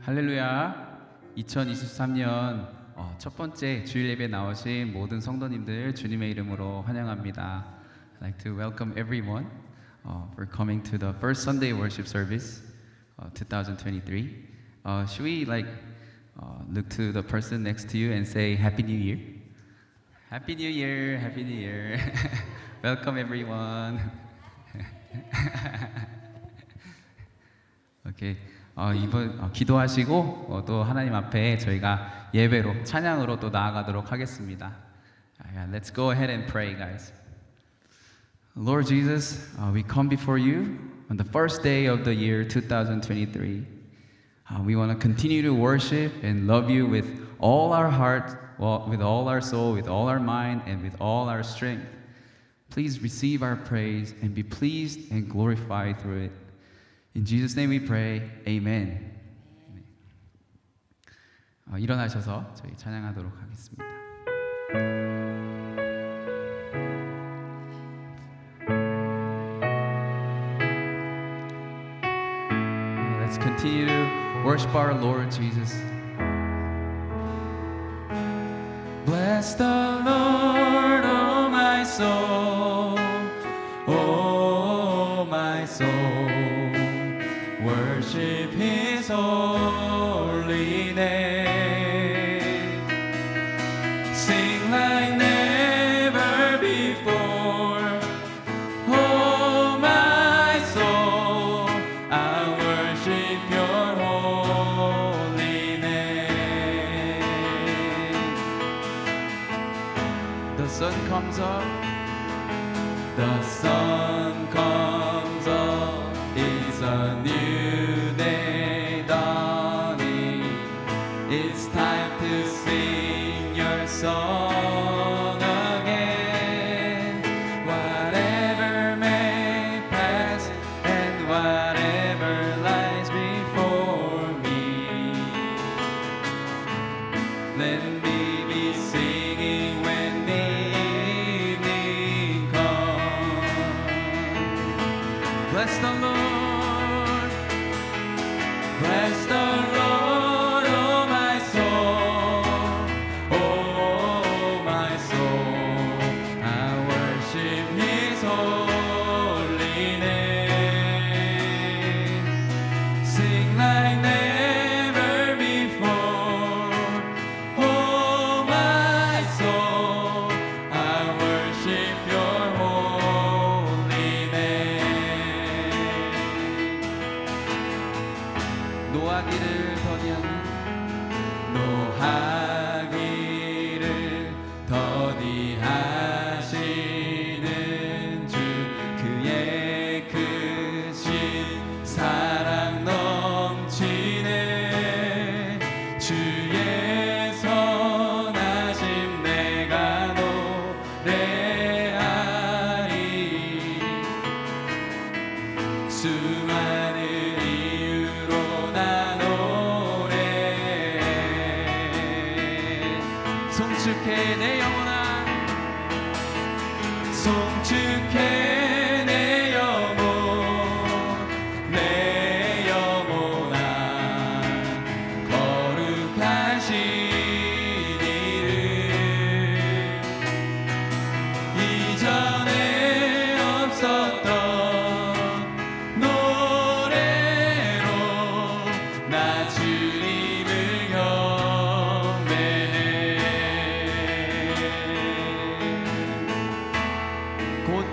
할렐루야. 2023년 첫 번째 주일 예배 나오신 모든 성도님들 주님의 이름으로 환영합니다. I'd like to welcome everyone for coming to the first Sunday worship service 2023. Should we look to the person next to you and say Happy New Year? Happy New Year, Happy New Year. Welcome everyone. Okay. 이번 기도하시고 또 하나님 앞에 저희가 예배로 찬양으로 또 나아가도록 하겠습니다. Let's go ahead and pray, guys. Lord Jesus, we come before you on the first day of the year 2023. We want to continue to worship and love you with all our heart, with all our soul, with all our mind, and with all our strength. Please receive our praise and be pleased and glorified through it. In Jesus' name we pray, Amen. 일어나셔서 저희 찬양하도록 하겠습니다. Let's continue to worship our Lord Jesus. Bless the Lord, oh my soul, oh my soul. Worship His holy name. Sing like never before. Oh my soul, I worship Your holy name. The sun comes up. The sun comes up. It's a new day dawning. It's time to sing Your song again. Whatever may pass and whatever lies before me, let me be singing when the evening comes. Bless the Lord. Bless the Lord, oh my soul, oh my soul. I worship His holy name. Sing like never before, oh my soul. I worship Your holy name. 노하기를 더디하시는 주, 그의 크신 사랑 넘치네. 주의 선하심 내가 노래하리. 수많은 이유로 나 노래해. 송축해 내 영혼아, 송축해 내 영혼, 내 영혼아. 거룩하신 이름 이전에 없었던 노래로 나 주님을 경배해. 곧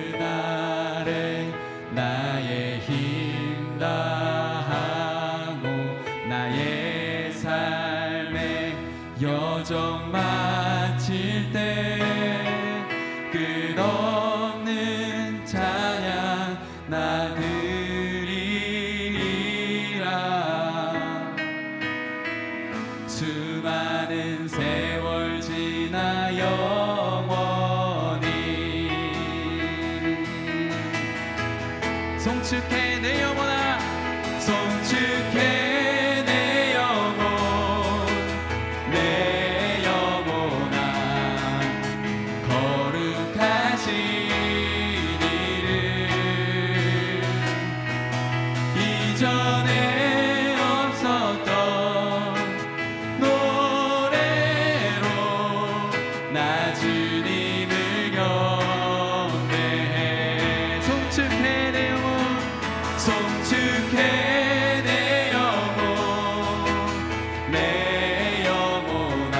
그날에 나의 힘 다하고 나의 삶의 여정 마칠 때 끝없는 찬양 나 드리리라. 수많은 세월 지나 영원히 송축해 내 영혼아, 송축해 내 영혼, 내 영혼아. 거룩하신 이름 이전에 없었던 노래로 나 주님을 경배해. 송축해 내 영혼, 송축해 내 영혼, 내 영혼아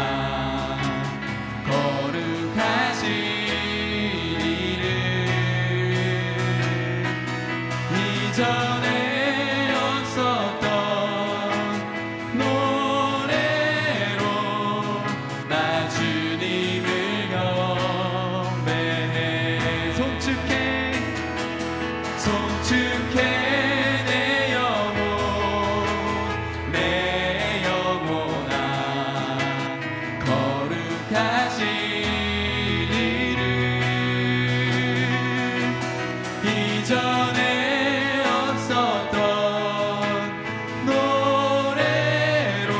거룩하신 이름. 이전에 없었던 노래로 나 주님을 경배해. 송축해 송축해 내 영혼, 내 영혼아 거룩하신 이름. 이전에 없었던 노래로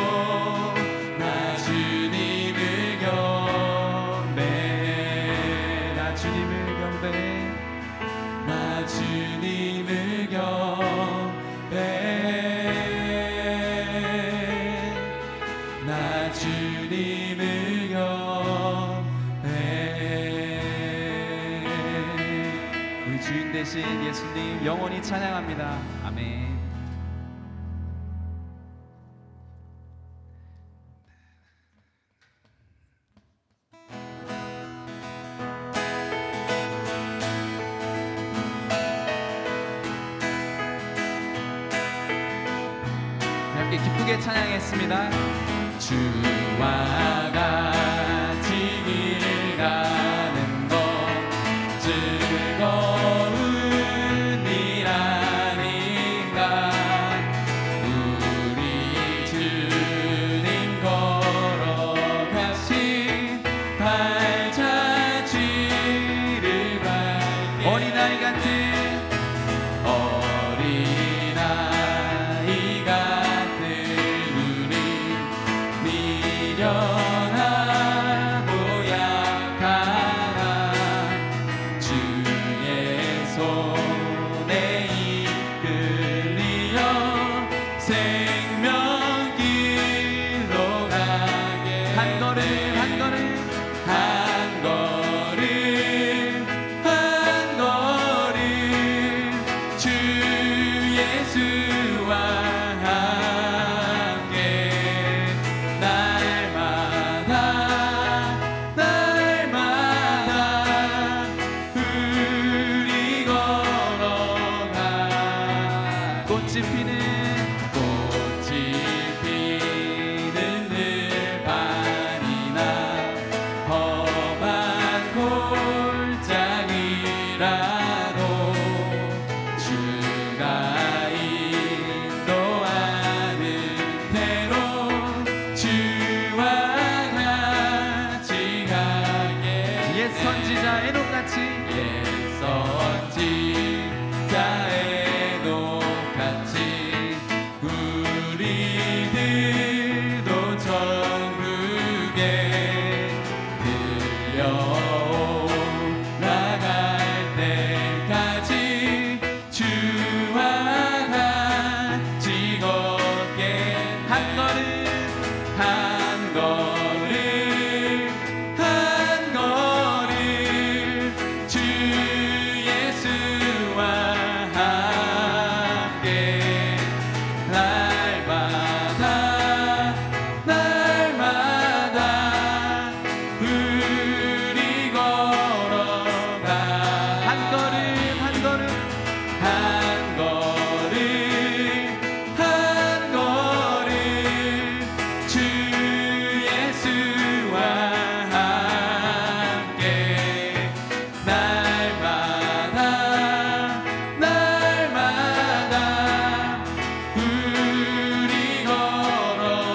나 주님을 경배해. 나 주님을 경배해. 나 주님을 경배해. 나 주님을 경배해. 우리 주인 되신 예수님 영원히 찬양합니다. 아멘. 함께 기쁘게 찬양했습니다. 주와 같이 길 가는 것 즐거운 일 아닌가. 우리 주님 걸어가신 발자취를 밟게. 어린아이 같은 어린아이 같은 우리 미련하고 약하나 주의 손에 이끌리어 생명길로 가게. 한 걸음 한 걸음 한 걸음 한 걸음 주 예수와 함께 날마다 날마다 우리 걸어가. 꽃이 피는 꽃이 피는 들판이나 험한 골짜기라도 주가 인도하는 대로 주와 같이 가게. 옛 선지자 에녹같이 옛 선지자 에녹같이 우리들도 천국에 들려나갈 때까지 주와 같이 걷게. 한 걸음 한 걸음 한 걸음 주 예수와 함께 날마다 날마다 우리 걸어가. 한 걸음 한 걸음 한 걸음 한 걸음 주 예수와 함께 날마다 날마다 우리 걸어가리.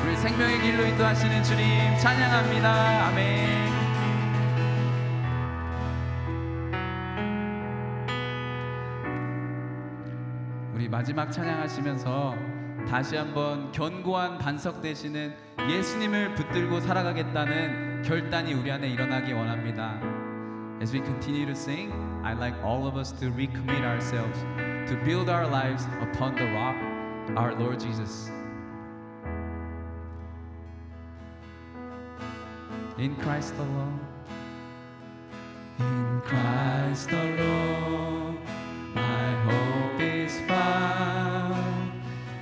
우리 생명의 길로 인도하시는 주님 찬양합니다. 아멘. 우리 마지막 찬양하시면서 다시 한번 견고한 반석 되시는 예수님을 붙들고 살아가겠다는 결단이 우리 안에 일어나기 원합니다. As we continue to sing, I'd like all of us to recommit ourselves to build our lives upon the rock, our Lord Jesus. In Christ alone, in Christ alone, my hope is found.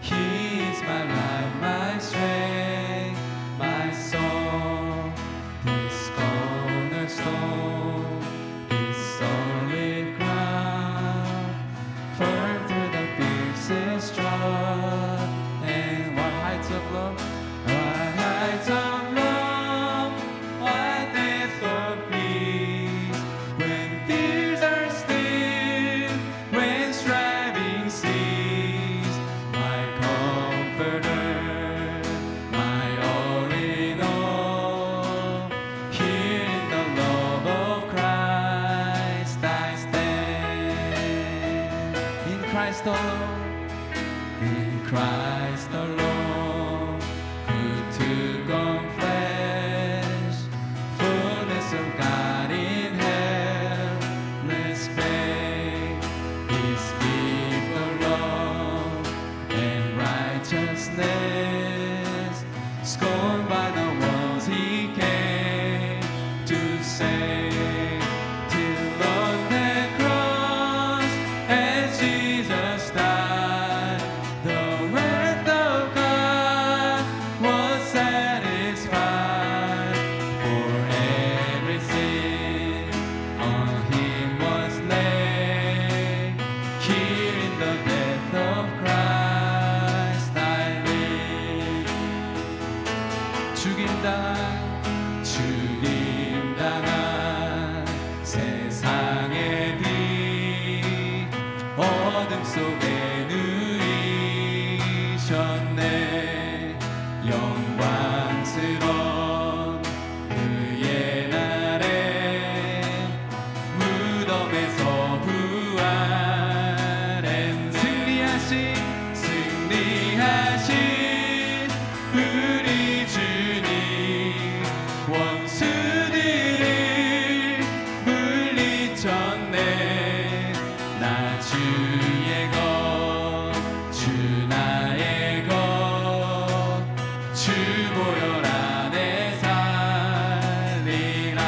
He is my life, my strength, my song. This cornerstone, this solid ground, firm through the fiercest drought. And what heights of love, what heights of love, what depth of peace. When fears are still, when striving cease, my comforter, my all in all. Here in the love of Christ I stand. In Christ alone, in Christ alone, who took on flesh, fullness of God in helpless babe. His gift of love and righteousness, scorned by the ones he came to save. Till on that cross, as Jesus died, the wrath of God was satisfied. For every sin on him was laid. Here in the death of Christ I live. 죽임당한 세상의 빛, 어둠 속에 누이셨네. 영광스러운 그의 날에 무덤에서 부활한 승리하신 우리 주님, 원수들을 물리쳤네. 나 주의 것, 주 나의 것, 주 보혈 안에 살리라.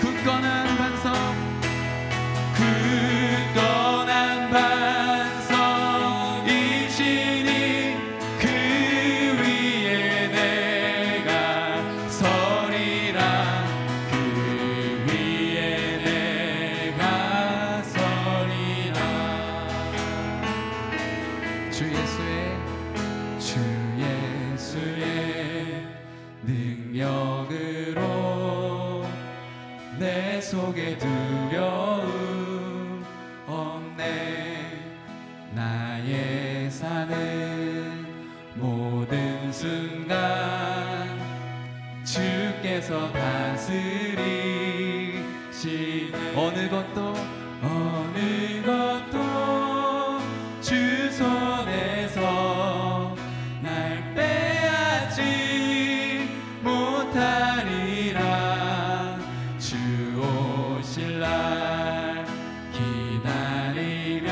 굳건한 반석, 굳건한 반석이시니 그 위에 내가 서리라. 그 위에 내가 서리라. 주 예수의 능력으로 내 속에 두려움 없네. 나의 사는 모든 순간 주께서 다스리시. 어느 것도 주 손에서 날 빼앗지 못하리라. 주 오실 날 기다리며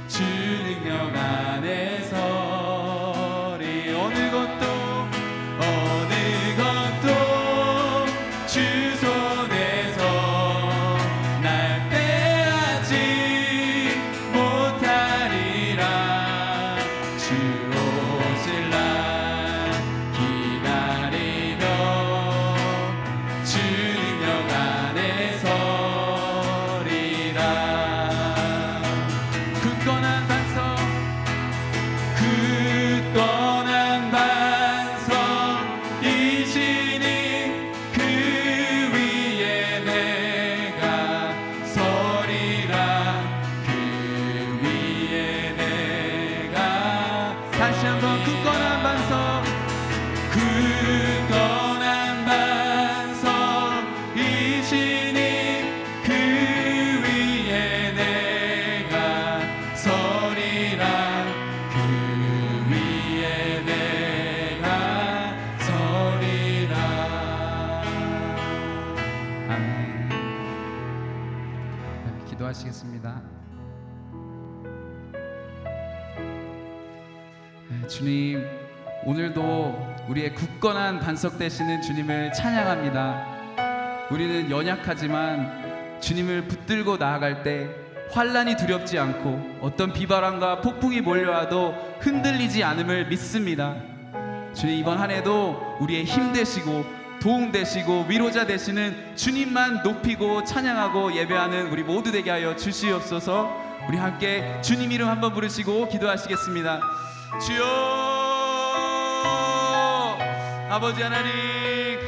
주 능력 안에 서리. 어느 것도 주 손에서 날 빼앗지 못하리라. 주 오실 날 기다리며 주 능력 안에 서리라. 굳건한 반석, 굳건한 반석이시니 그 위에 내가 서리라. 그 위에 내가. 다시 한번 굳건한 반석, 굳건한 반석이시니 그 위에 내가 서리라. 그 위에 내가 서리라. 기도하시겠습니다. 주님, 오늘도 우리의 굳건한 반석 되시는 주님을 찬양합니다. 우리는 연약하지만 주님을 붙들고 나아갈 때 환난이 두렵지 않고 어떤 비바람과 폭풍이 몰려와도 흔들리지 않음을 믿습니다. 주님, 이번 한 해도 우리의 힘 되시고 도움 되시고 위로자 되시는 주님만 높이고 찬양하고 예배하는 우리 모두 되게 하여 주시옵소서. 우리 함께 주님 이름 한번 부르시고 기도하시겠습니다. 주여, 아버지 하나님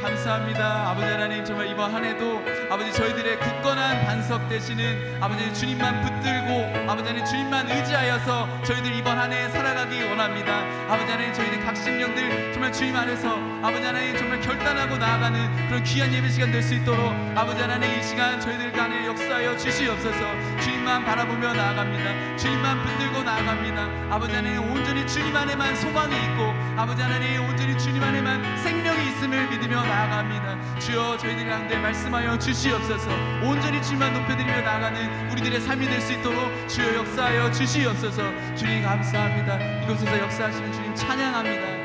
감사합니다. 아버지 하나님, 정말 이번 한 해도 아버지 저희들의 굳건한 반석 되시는 아버지 주님만 붙들고 아버지 하나님 주님만 의지하여서 저희들 이번 한 해 살아가기 원합니다. 아버지 하나님, 저희들 각 심령들 정말 주님 안에서 아버지 하나님 정말 결단하고 나아가는 그런 귀한 예배 시간 될 수 있도록 아버지 하나님 이 시간 저희들 간에 역사하여 주시옵소서. 주님만 바라보며 나아갑니다. 주님만 붙들고 나아갑니다. 아버지 하나님, 온전히 주님 안에만 소망이 있고 아버지 하나님 온전히 주님 안에만 생명이 있음을 믿으며 나아갑니다. 주여, 저희들 가운데 말씀하여 주시옵소서. 온전히 주님만 높여드리며 나아가는 우리들의 삶이 될 수 있도록 주여 역사하여 주시옵소서. 주님 감사합니다. 이곳에서 역사하시는 주님 찬양합니다.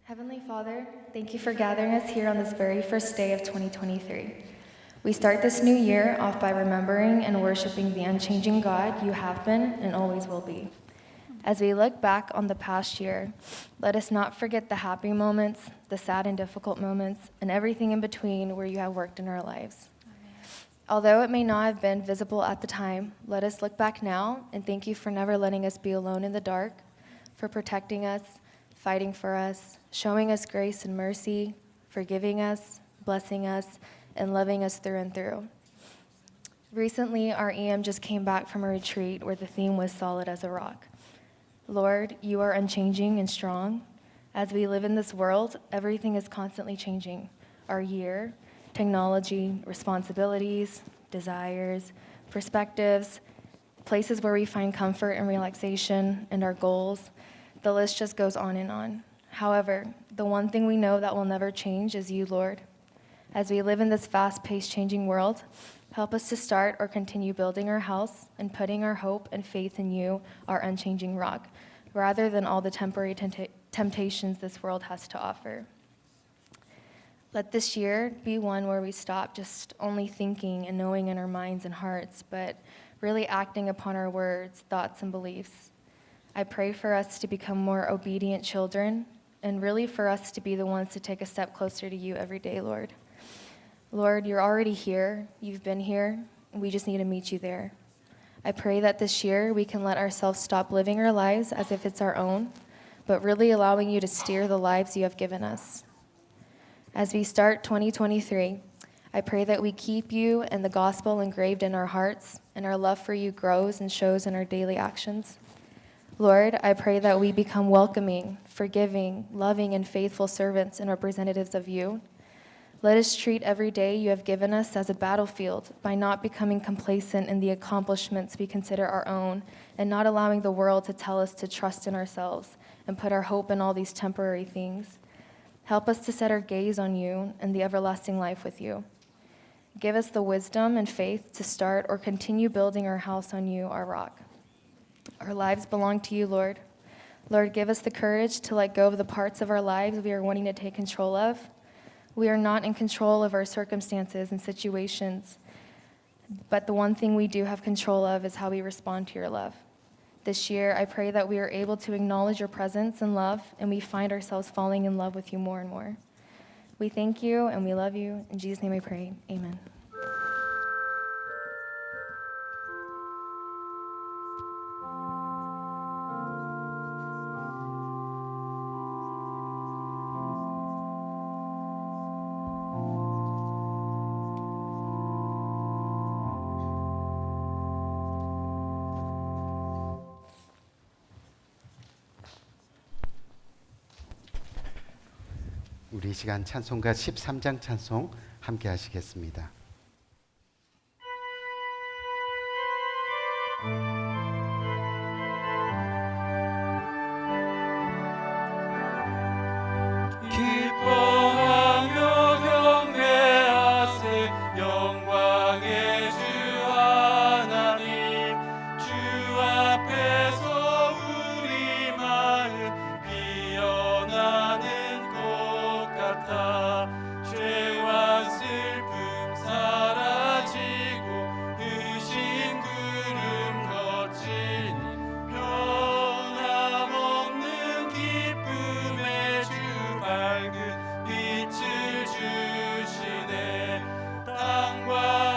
Heavenly Father, thank you for gathering us here on this very first day of 2023. We start this new year off by remembering and worshiping the unchanging God you have been and always will be. As we look back on the past year, let us not forget the happy moments, the sad and difficult moments, and everything in between where you have worked in our lives. Although it may not have been visible at the time, let us look back now and thank you for never letting us be alone in the dark, for protecting us, fighting for us, showing us grace and mercy, forgiving us, blessing us, and loving us through and through. Recently, our EM just came back from a retreat where the theme was solid as a rock. Lord, you are unchanging and strong. As we live in this world, everything is constantly changing. Our year, technology, responsibilities, desires, perspectives, places where we find comfort and relaxation, and our goals. The list just goes on and on. However, the one thing we know that will never change is you, Lord. As we live in this fast-paced changing world, help us to start or continue building our house and putting our hope and faith in you, our unchanging rock, rather than all the temporary temptations this world has to offer. Let this year be one where we stop just only thinking and knowing in our minds and hearts, but really acting upon our words, thoughts, and beliefs. I pray for us to become more obedient children and really for us to be the ones to take a step closer to you every day, Lord. Lord, you're already here. You've been here. We just need to meet you there. I pray that this year we can let ourselves stop living our lives as if it's our own, but really allowing you to steer the lives you have given us. As we start 2023, I pray that we keep you and the gospel engraved in our hearts and our love for you grows and shows in our daily actions. Lord, I pray that we become welcoming, forgiving, loving, and faithful servants and representatives of you. Let us treat every day you have given us as a battlefield by not becoming complacent in the accomplishments we consider our own and not allowing the world to tell us to trust in ourselves and put our hope in all these temporary things. Help us to set our gaze on you and the everlasting life with you. Give us the wisdom and faith to start or continue building our house on you, our rock. Our lives belong to you, Lord. Lord, give us the courage to let go of the parts of our lives we are wanting to take control of. We are not in control of our circumstances and situations, but the one thing we do have control of is how we respond to your love. This year, I pray that we are able to acknowledge your presence and love, and we find ourselves falling in love with you more and more. We thank you and we love you. In Jesus' name I pray, amen. 우리 이 시간 찬송가 13장 찬송 함께 하시겠습니다. 기뻐하며 경배하세 영광의 주 하나님 주 앞에서 우리 마음 피어나는 꽃 같아 죄와 슬픔 사라지고 의심 구름 거치니 변함없는 기쁨의 주 밝은 빛을 주시네 땅과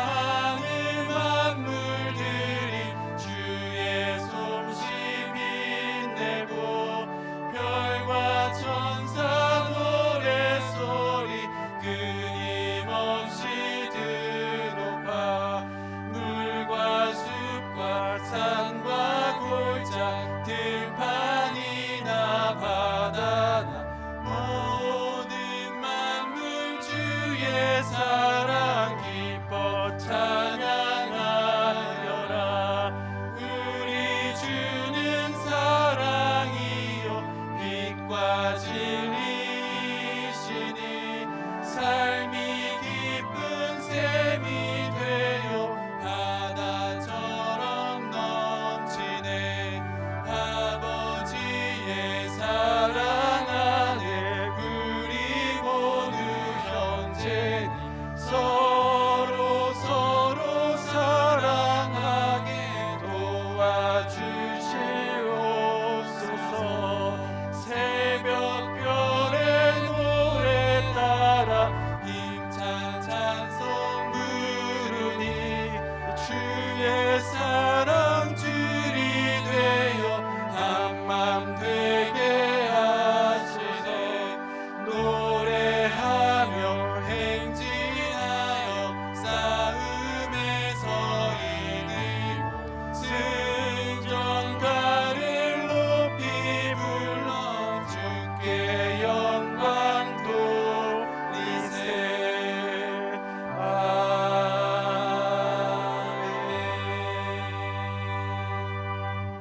하늘 만물들이 주의 솜씨 빛내고 별과 천사 노래소리 끊임없이 드높아 물과 숲과 산과 골짜 들판이나 바다나 모든 만물 주의 사랑 기뻐 찬양하여라 우리 주는 사랑이요 빛과 진리이시니 삶이 기쁜 샘이 되어 바다처럼 넘치네 아버지의 사랑 안에 우리 모두 형제니 서로 사랑하게 도와주시옵소서 새벽별의 노래 따라 힘찬 찬송 부르니 주의 사랑 줄이 되어 한맘 되게 하시네 노래하며 행진하여 싸움에서 이기고 승전가를 높이 불러 주께 영광 돌리세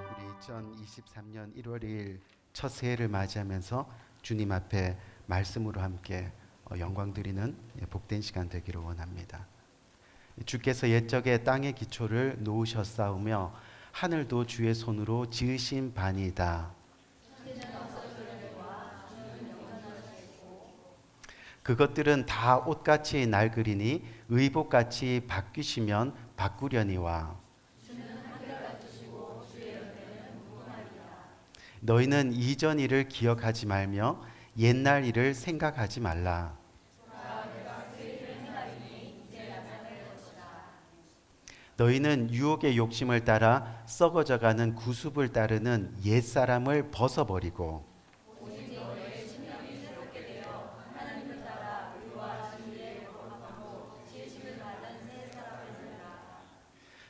우리 2023년 1월 2일 첫 새해를 맞이하면서 주님 앞에 말씀으로 함께 영광 드리는 복된 시간 되기를 원합니다. 주께서 옛적에 땅의 기초를 놓으셨사오며 하늘도 주의 손으로 지으신 바니이다. 그것들은 다 옷같이 낡으리니 의복같이 바뀌시면 바꾸려니와 너희는 이전 일을 기억하지 말며 옛날 일을 생각하지 말라. 너희는 유혹의 욕심을 따라 썩어져가는 구습을 따르는 옛사람을 벗어버리고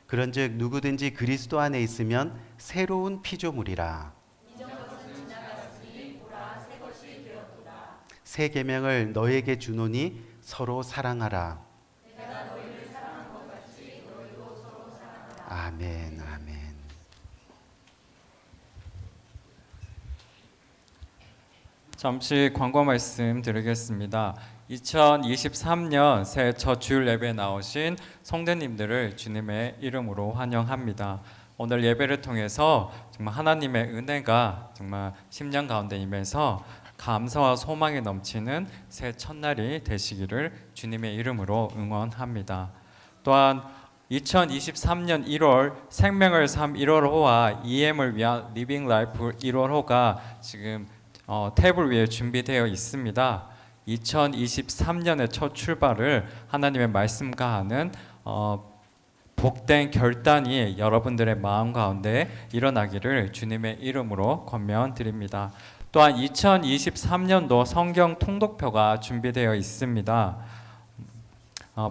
그런즉 누구든지 그리스도 안에 있으면 새로운 피조물이라. 새 계명을 너에게 주노니 서로 사랑하라. 아멘, 아멘. 잠시 광고 말씀 드리겠습니다. 2023년 새해 첫 주일 예배에 나오신 성도님들을 주님의 이름으로 환영합니다. 오늘 예배를 통해서 정말 하나님의 은혜가 정말 심령 가운데 임해서 감사와 소망이 넘치는 새 첫날이 되시기를 주님의 이름으로 응원합니다. 또한 2023년 1월 생명을 삶 1월호와 EM을 위한 리빙 라이프 1월호가 지금 탭을 위해 준비되어 있습니다. 2023년의 첫 출발을 하나님의 말씀과 하는 복된 결단이 여러분들의 마음 가운데 일어나기를 주님의 이름으로 권면드립니다. 또한 2023년도 성경 통독표가 준비되어 있습니다.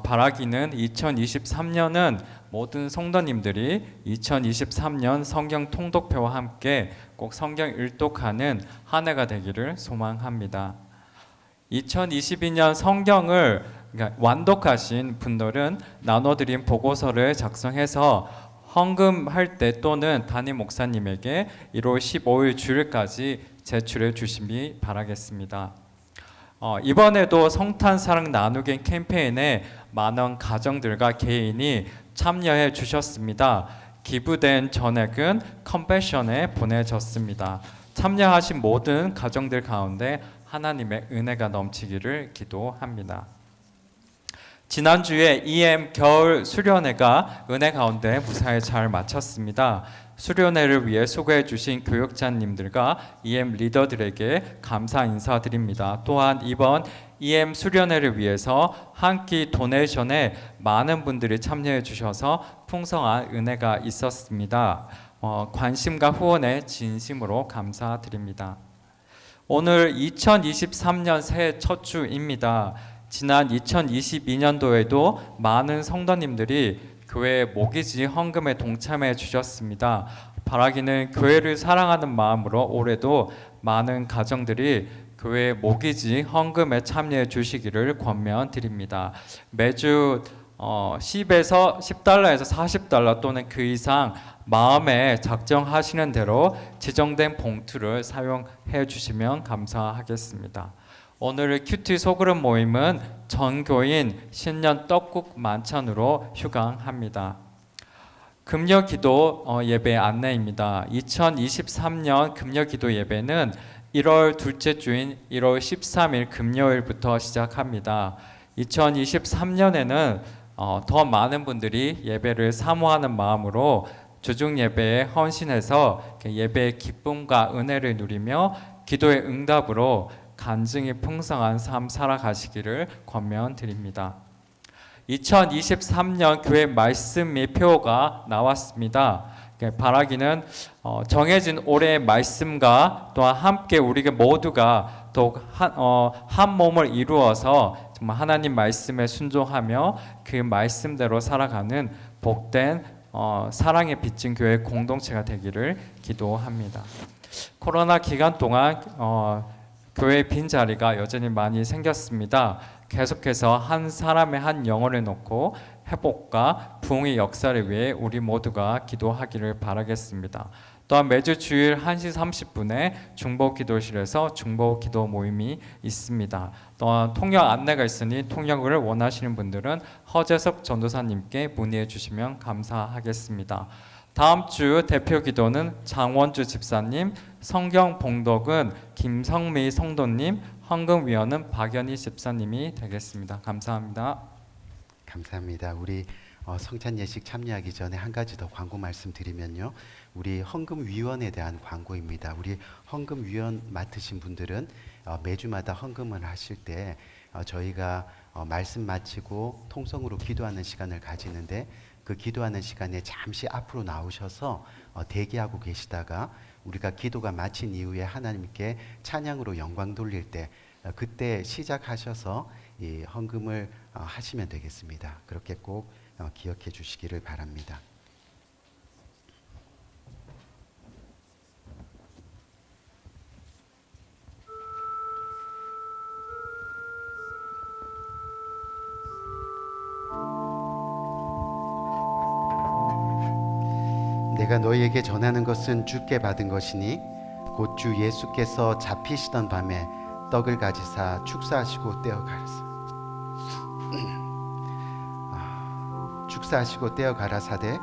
바라기는 2023년은 모든 성도님들이 2023년 성경 통독표와 함께 꼭 성경 일독하는 한 해가 되기를 소망합니다. 2022년 성경을 그러니까 완독하신 분들은 나눠드린 보고서를 작성해서 헌금할 때 또는 담임 목사님에게 1월 15일 주일까지 제출해 주시기 바라겠습니다. 이번에도 성탄 사랑 나누기 캠페인에 많은 가정들과 개인이 참여해 주셨습니다. 기부된 전액은 컴패션에 보내졌습니다. 참여하신 모든 가정들 가운데 하나님의 은혜가 넘치기를 기도합니다. 지난주에 EM 겨울 수련회가 은혜 가운데 무사히 잘 마쳤습니다. 수련회를 위해 수고해 주신 교육자님들과 EM 리더들에게 감사 인사드립니다. 또한 이번 EM 수련회를 위해서 한 끼 도네이션에 많은 분들이 참여해 주셔서 풍성한 은혜가 있었습니다. 관심과 후원에 진심으로 감사드립니다. 오늘 2023년 새해 첫 주입니다. 지난 2022년도에도 많은 성도님들이 교회 모기지 헌금에 동참해 주셨습니다. 바라기는 교회를 사랑하는 마음으로 올해도 많은 가정들이 교회 모기지 헌금에 참여해 주시기를 권면드립니다. 매주 10달러에서 40달러 또는 그 이상 마음에 작정하시는 대로 지정된 봉투를 사용해 주시면 감사하겠습니다. 오늘 큐티 소그룹 모임은 전교인 신년 떡국 만찬으로 휴강합니다. 금요 기도 예배 안내입니다. 2023년 금요 기도 예배는 1월 둘째 주인 1월 13일 금요일부터 시작합니다. 2023년에는 더 많은 분들이 예배를 사모하는 마음으로 주중 예배에 헌신해서 예배의 기쁨과 은혜를 누리며 기도의 응답으로 간증이 풍성한 삶 살아가시기를 권면드립니다. 2023년 교회 말씀 및 표가 나왔습니다. 바라기는 정해진 올해의 말씀과 또한 함께 우리가 모두가 더욱 한 몸을 이루어서 정말 하나님 말씀에 순종하며 그 말씀대로 살아가는 복된 사랑에 빚진 교회 공동체가 되기를 기도합니다. 코로나 기간 동안 교회 빈자리가 여전히 많이 생겼습니다. 계속해서 한 사람의 한 영혼을 놓고 회복과 부흥의 역사를 위해 우리 모두가 기도하기를 바라겠습니다. 또한 매주 주일 1시 30분에 중보기도실에서 중보기도 모임이 있습니다. 또한 통역 안내가 있으니 통역을 원하시는 분들은 허재석 전도사님께 문의해 주시면 감사하겠습니다. 다음 주 대표 기도는 장원주 집사님, 성경 봉독은 김성미 성도님, 헌금위원은 박연희 집사님이 되겠습니다. 감사합니다. 감사합니다. 우리 성찬 예식 참여하기 전에 한 가지 더 광고 말씀드리면요. 우리 헌금위원에 대한 광고입니다. 우리 헌금위원 맡으신 분들은 매주마다 헌금을 하실 때 저희가 말씀 마치고 통성으로 기도하는 시간을 가지는데 그 기도하는 시간에 잠시 앞으로 나오셔서 대기하고 계시다가 우리가 기도가 마친 이후에 하나님께 찬양으로 영광 돌릴 때 그때 시작하셔서 이 헌금을 하시면 되겠습니다. 그렇게 꼭 기억해 주시기를 바랍니다. 내가 너희에게 전하는 것은 주께 받은 것이니 곧 주 예수께서 잡히시던 밤에 떡을 가지사 축사하시고 떼어 가라사대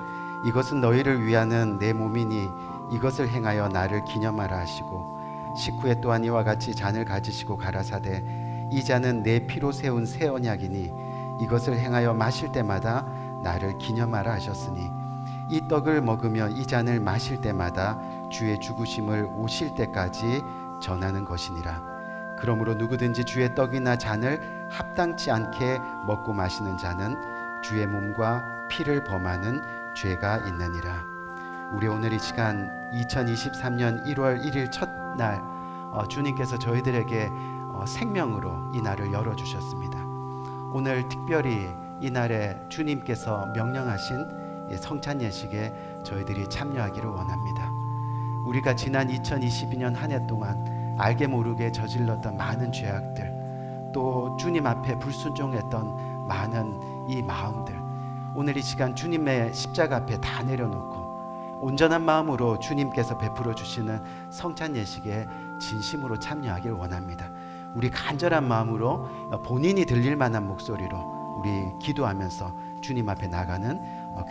이것은 너희를 위하는 내 몸이니 이것을 행하여 나를 기념하라 하시고 식후에 또한 이와 같이 잔을 가지시고 가라사대 이 잔은 내 피로 세운 새 언약이니 이것을 행하여 마실 때마다 나를 기념하라 하셨으니 이 떡을 먹으며 이 잔을 마실 때마다 주의 죽으심을 오실 때까지 전하는 것이니라. 그러므로 누구든지 주의 떡이나 잔을 합당치 않게 먹고 마시는 자는 주의 몸과 피를 범하는 죄가 있느니라. 우리 오늘 이 시간 2023년 1월 1일 첫날 주님께서 저희들에게 생명으로 이 날을 열어주셨습니다. 오늘 특별히 이 날에 주님께서 명령하신 성찬 예식에 저희들이 참여하기를 원합니다. 우리가 지난 2022년 한 해 동안 알게 모르게 저질렀던 많은 죄악들, 또 주님 앞에 불순종했던 많은 이 마음들, 오늘 이 시간 주님의 십자가 앞에 다 내려놓고 온전한 마음으로 주님께서 베풀어 주시는 성찬 예식에 진심으로 참여하길 원합니다. 우리 간절한 마음으로 본인이 들릴 만한 목소리로 우리 기도하면서 주님 앞에 나가는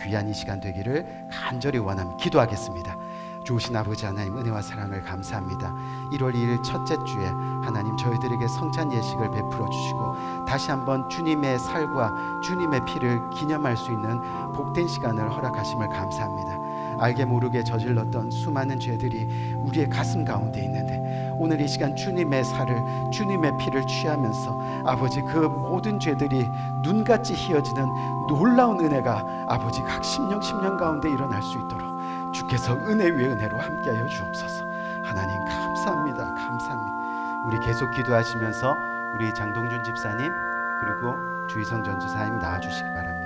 귀한 이 시간 되기를 간절히 원합니다. 기도하겠습니다. 좋으신 아버지 하나님, 은혜와 사랑을 감사합니다. 1월 2일 첫째 주에 하나님 저희들에게 성찬 예식을 베풀어 주시고 다시 한번 주님의 살과 주님의 피를 기념할 수 있는 복된 시간을 허락하심을 감사합니다. 알게 모르게 저질렀던 수많은 죄들이 우리의 가슴 가운데 있는데 오늘 이 시간 주님의 살을, 주님의 피를 취하면서 아버지 그 모든 죄들이 눈같이 희어지는 놀라운 은혜가 아버지 각 심령 가운데 일어날 수 있도록 주께서 은혜 위에 은혜로 함께하여 주옵소서. 하나님 감사합니다. 감사합니다. 우리 계속 기도하시면서 우리 장동준 집사님 그리고 주희성 전도사님 나와주시기 바랍니다.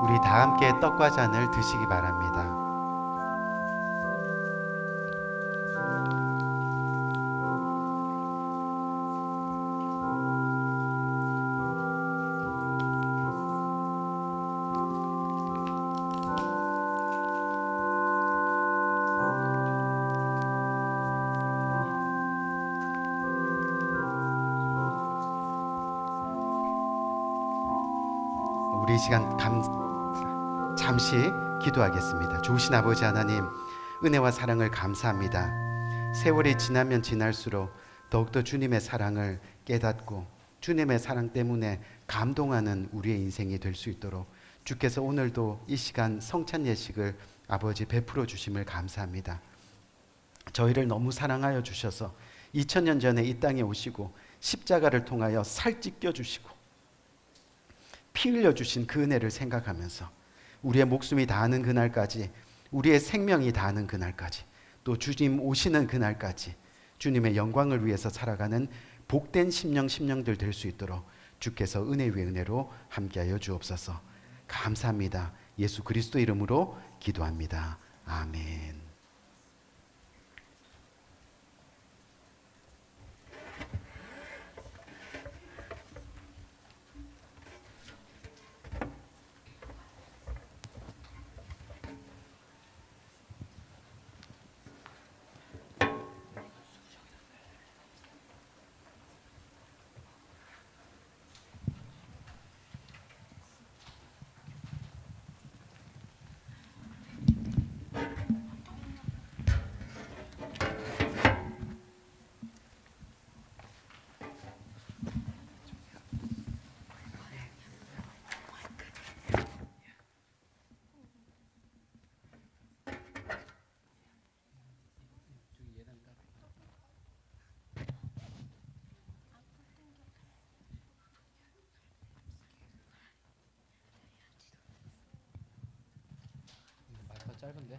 우리 다 함께 떡과 잔을 드시기 바랍니다. 우리 이 시간 잠시 기도하겠습니다. 좋으신 아버지 하나님, 은혜와 사랑을 감사합니다. 세월이 지나면 지날수록 더욱더 주님의 사랑을 깨닫고 주님의 사랑 때문에 감동하는 우리의 인생이 될 수 있도록 주께서 오늘도 이 시간 성찬 예식을 아버지 베풀어 주심을 감사합니다. 저희를 너무 사랑하여 주셔서 2000년 전에 이 땅에 오시고 십자가를 통하여 살 찢겨 주시고 피 흘려 주신 그 은혜를 생각하면서 우리의 목숨이 다하는 그날까지, 우리의 생명이 다하는 그날까지, 또 주님 오시는 그날까지 주님의 영광을 위해서 살아가는 복된 심령들 될 수 있도록 주께서 은혜 위에 은혜로 함께하여 주옵소서. 감사합니다. 예수 그리스도 이름으로 기도합니다. 아멘. 짧은데?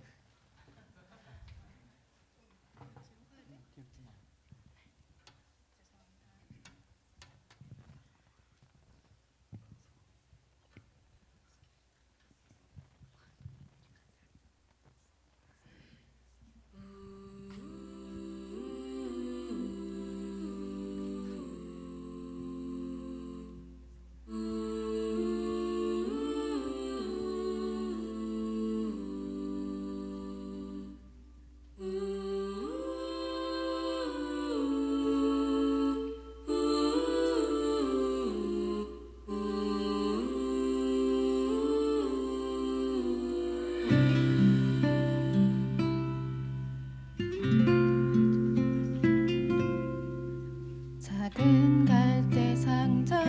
작은 갈대 상자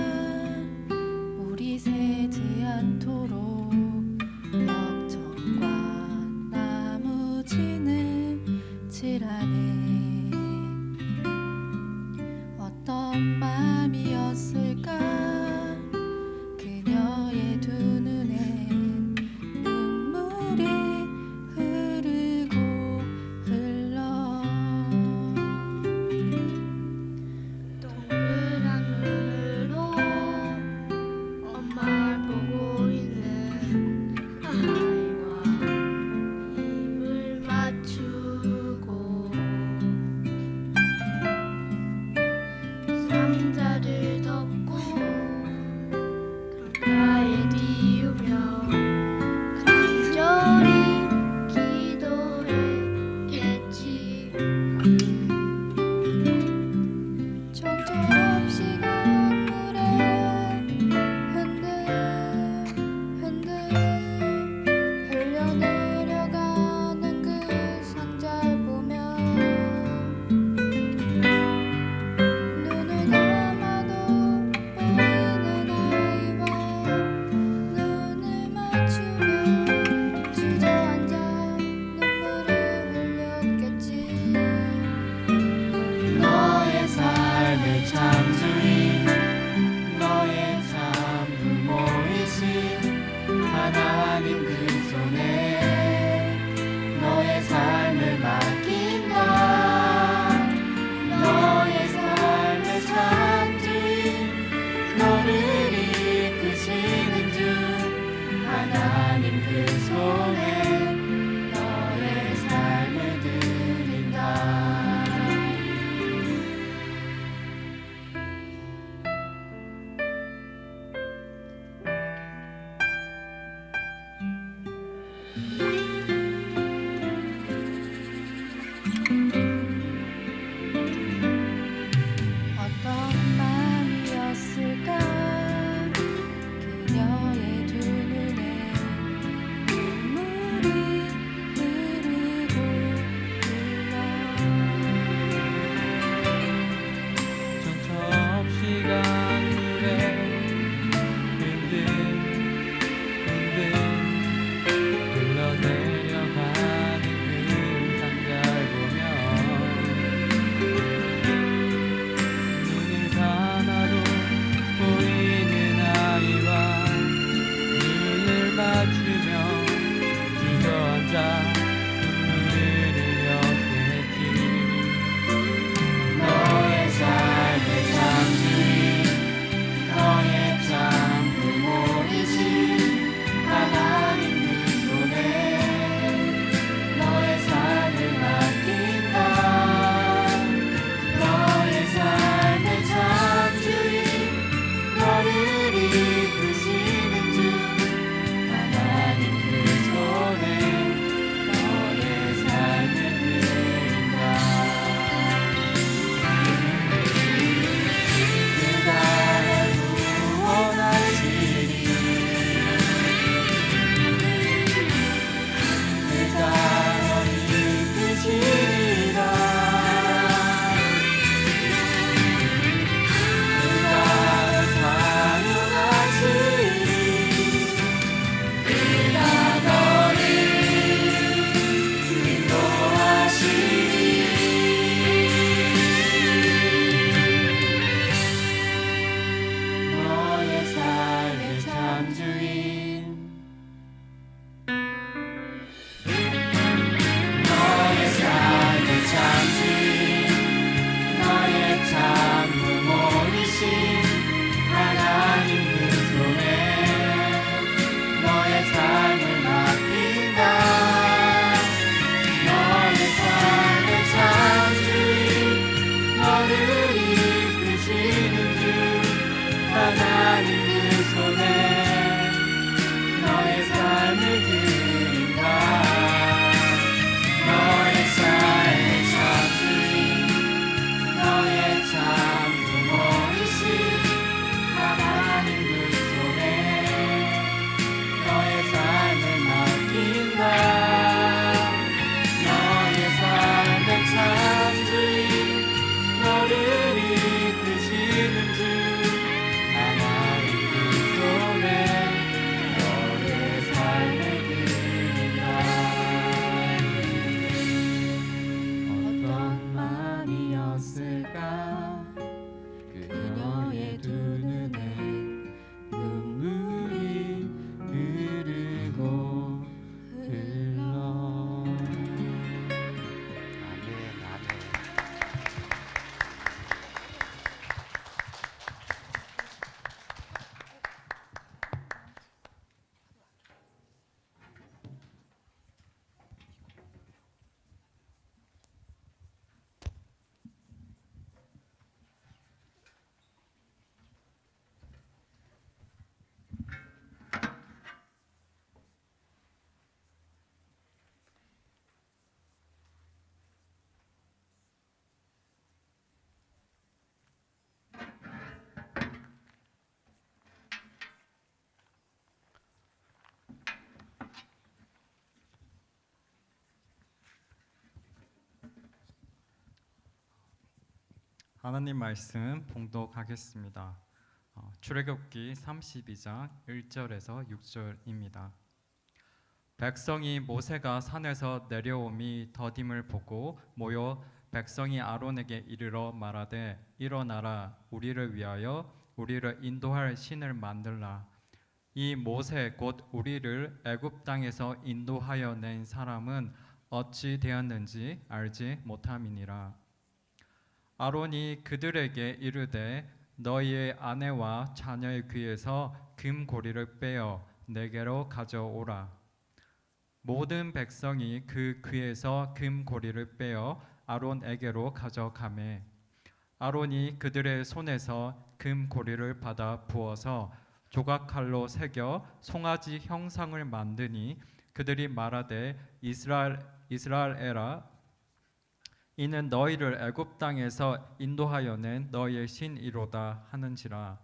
물이 새지 않도록 역청과 나무 지는 칠하네. 어떤 마음이었을까 그녀의 두 눈엔 눈물이 흐르고 흘러. 동그란 눈으로 엄마를 보고 있는 아이와 입을 맞추고 하나님 말씀 봉독하겠습니다. 출애굽기 32장 1절에서 6절입니다. 백성이 모세가 산에서 내려옴이 더딤을 보고 모여 백성이 아론에게 이르러 말하되 일어나라 우리를 위하여 우리를 인도할 신을 만들라. 이 모세 곧 우리를 애굽 땅에서 인도하여 낸 사람은 어찌 되었는지 알지 못함이니라. 아론이 그들에게 이르되 너희의 아내와 자녀의 귀에서 금고리를 빼어 내게로 가져오라. 모든 백성이 그 귀에서 금고리를 빼어 아론에게로 가져가매 아론이 그들의 손에서 금고리를 받아 부어서 조각칼로 새겨 송아지 형상을 만드니 그들이 말하되 이스라엘아 이는 너희를 애굽 땅에서 인도하여 낸 너희의 신이로다 하는지라.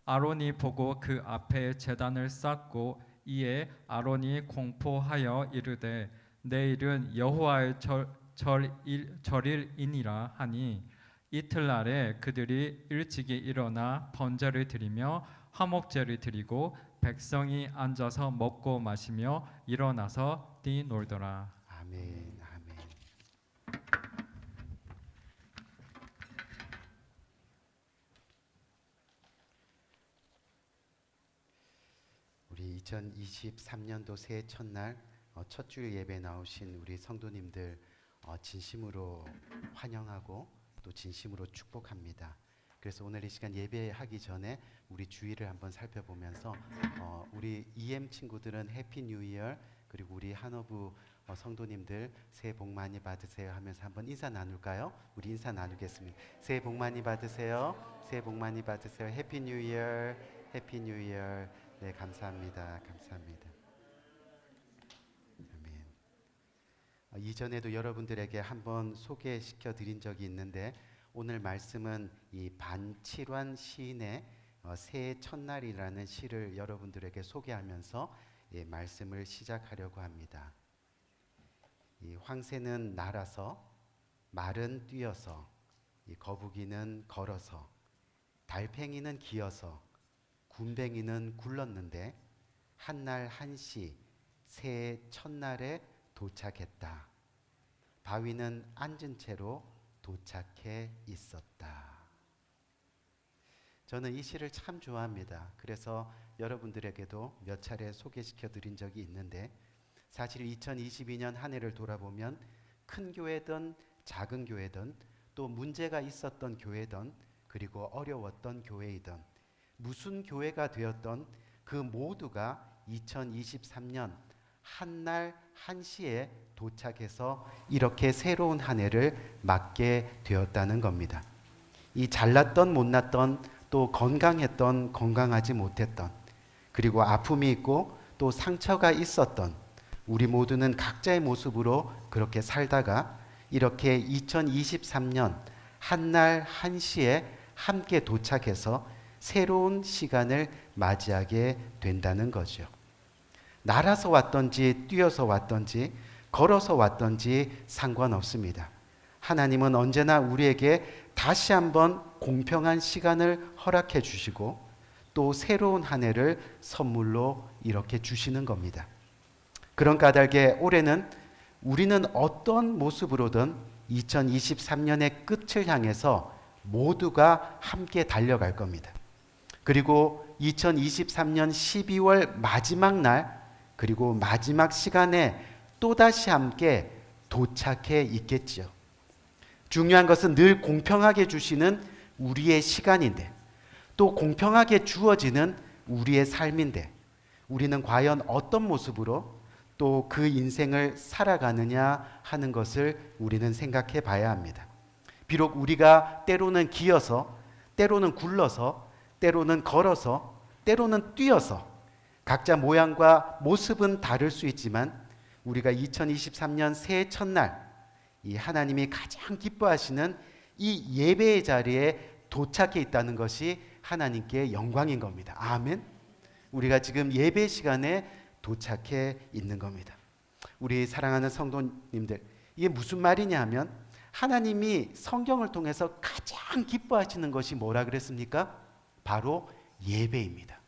아론이 보고 그 앞에 제단을 쌓고 이에 아론이 공포하여 이르되 내일은 여호와의 절일이니라 하니 이틀날에 그들이 일찍이 일어나 번제를 드리며 화목제를 드리고 백성이 앉아서 먹고 마시며 일어나서 뛰놀더라. 아멘. 아멘. 우리 2023년도 새해 첫날 첫 주일 예배 나오신 우리 성도님들 진심으로 환영하고 또 진심으로 축복합니다. 그래서 오늘 이 시간 예배하기 전에 우리 주일을 한번 살펴보면서 우리 EM 친구들은 해피 뉴 이어, 그리고 우리 한어부 성도님들 새해 복 많이 받으세요 하면서 한번 인사 나눌까요? 우리 인사 나누겠습니다. 새해 복 많이 받으세요. 새해 복 많이 받으세요. 해피 뉴 이어, 해피 뉴 이어. 네, 감사합니다. 감사합니다. 아멘. 이전에도 여러분들에게 한번 소개시켜 드린 적이 있는데 오늘 말씀은 이 반칠환 시인의 새해 첫날이라는 시를 여러분들에게 소개하면서 말씀을 시작하려고 합니다. 이 황새는 날아서, 말은 뛰어서, 이 거북이는 걸어서, 달팽이는 기어서, 군뱅이는 굴렀는데 한날 한시 새해 첫날에 도착했다. 바위는 앉은 채로 도착해 있었다. 저는 이 시를 참 좋아합니다. 그래서 여러분들에게도 몇 차례 소개시켜 드린 적이 있는데 사실 2022년 한 해를 돌아보면 큰 교회든 작은 교회든 또 문제가 있었던 교회든 그리고 어려웠던 교회이든 무슨 교회가 되었던 그 모두가 2023년 한날 한시에 도착해서 이렇게 새로운 한 해를 맞게 되었다는 겁니다. 이 잘났던 못났던 또 건강했던 건강하지 못했던 그리고 아픔이 있고 또 상처가 있었던 우리 모두는 각자의 모습으로 그렇게 살다가 이렇게 2023년 한날 한시에 함께 도착해서 새로운 시간을 맞이하게 된다는 거죠. 날아서 왔던지 뛰어서 왔던지 걸어서 왔던지 상관없습니다. 하나님은 언제나 우리에게 다시 한번 공평한 시간을 허락해 주시고 또 새로운 한 해를 선물로 이렇게 주시는 겁니다. 그런 까닭에 올해는 우리는 어떤 모습으로든 2023년의 끝을 향해서 모두가 함께 달려갈 겁니다. 그리고 2023년 12월 마지막 날 그리고 마지막 시간에 또다시 함께 도착해 있겠지요. 중요한 것은 늘 공평하게 주시는 우리의 시간인데 또 공평하게 주어지는 우리의 삶인데 우리는 과연 어떤 모습으로 또 그 인생을 살아가느냐 하는 것을 우리는 생각해 봐야 합니다. 비록 우리가 때로는 기어서 때로는 굴러서 때로는 걸어서 때로는 뛰어서 각자 모양과 모습은 다를 수 있지만 우리가 2023년 새해 첫날 이 하나님이 가장 기뻐하시는 이 예배의 자리에 도착해 있다는 것이 하나님께 영광인 겁니다. 아멘. 우리가 지금 예배 시간에 도착해 있는 겁니다. 우리 사랑하는 성도님들, 이게 무슨 말이냐 하면 하나님이 성경을 통해서 가장 기뻐하시는 것이 뭐라 그랬습니까? 바로 예배입니다.